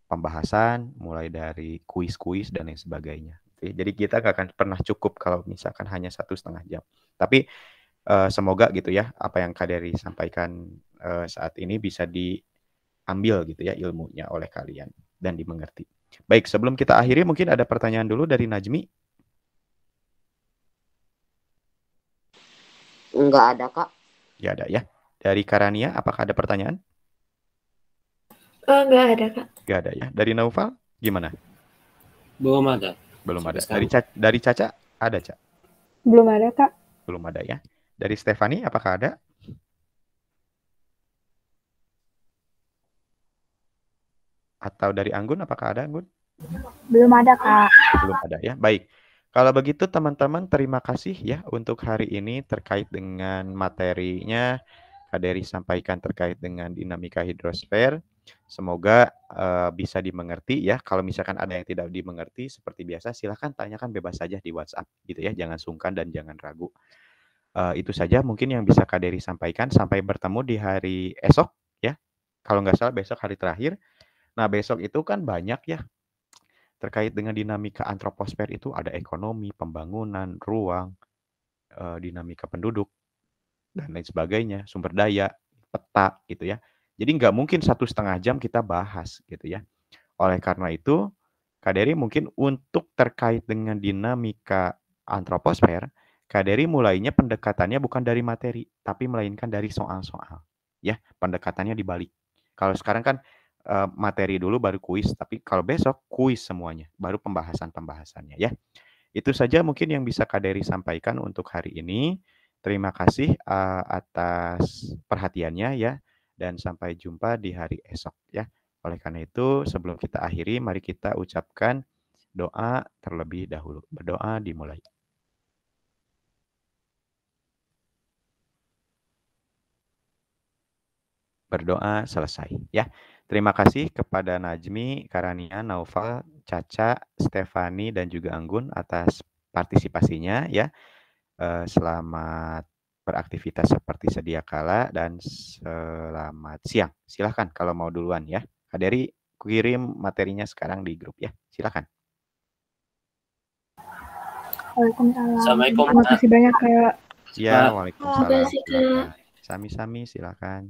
pembahasan, mulai dari kuis-kuis dan lain sebagainya. Jadi kita gak akan pernah cukup kalau misalkan hanya 1,5 jam. Tapi semoga gitu ya, apa yang Kak Dery sampaikan saat ini bisa diambil gitu ya ilmunya oleh kalian dan dimengerti. Baik, sebelum kita akhiri mungkin ada pertanyaan dulu dari Najmi. Enggak ada, Kak. Ya ada ya. Dari Karania, apakah ada pertanyaan? Enggak ada, Kak. Enggak ada ya. Dari Naufal, gimana? Belum ada. Belum ada. Dari Caca, ada, Ca? Belum ada, Kak. Belum ada ya. Dari Stefani, apakah ada? Atau dari Anggun, apakah ada, Anggun? Belum ada, Kak. Belum ada ya. Baik. Kalau begitu teman-teman terima kasih ya untuk hari ini terkait dengan materinya Kak Dery sampaikan terkait dengan dinamika hidrosfer. Semoga bisa dimengerti ya. Kalau misalkan ada yang tidak dimengerti seperti biasa silahkan tanyakan bebas saja di WhatsApp gitu ya. Jangan sungkan dan jangan ragu. Itu saja mungkin yang bisa Kak Dery sampaikan. Sampai bertemu di hari esok ya. Kalau nggak salah besok hari terakhir. Nah besok itu kan banyak ya terkait dengan dinamika antroposfer itu ada ekonomi, pembangunan, ruang, dinamika penduduk, dan lain sebagainya, sumber daya, peta gitu ya. Jadi nggak mungkin 1,5 jam kita bahas gitu ya. Oleh karena itu, Kak Dery mungkin untuk terkait dengan dinamika antroposfer, Kak Dery mulainya pendekatannya bukan dari materi, tapi melainkan dari soal-soal. Ya, pendekatannya dibalik. Kalau sekarang kan materi dulu baru kuis, tapi kalau besok kuis semuanya, baru pembahasan-pembahasannya ya. Itu saja mungkin yang bisa Kak Dery sampaikan untuk hari ini. Terima kasih atas perhatiannya ya, dan sampai jumpa di hari esok ya. Oleh karena itu, sebelum kita akhiri, mari kita ucapkan doa terlebih dahulu. Berdoa dimulai. Berdoa selesai ya. Terima kasih kepada Najmi, Karania, Naufal, Caca, Stefani, dan juga Anggun atas partisipasinya ya. Selamat beraktivitas seperti sedia kala dan selamat siang. Silahkan kalau mau duluan ya. Kak Dery kirim materinya sekarang di grup ya. Silahkan. Waalaikumsalam. Assalamualaikum. Terima kasih banyak Kak. Ya, waalaikumsalam. Terima kasih, Kak. Sami-sami silahkan.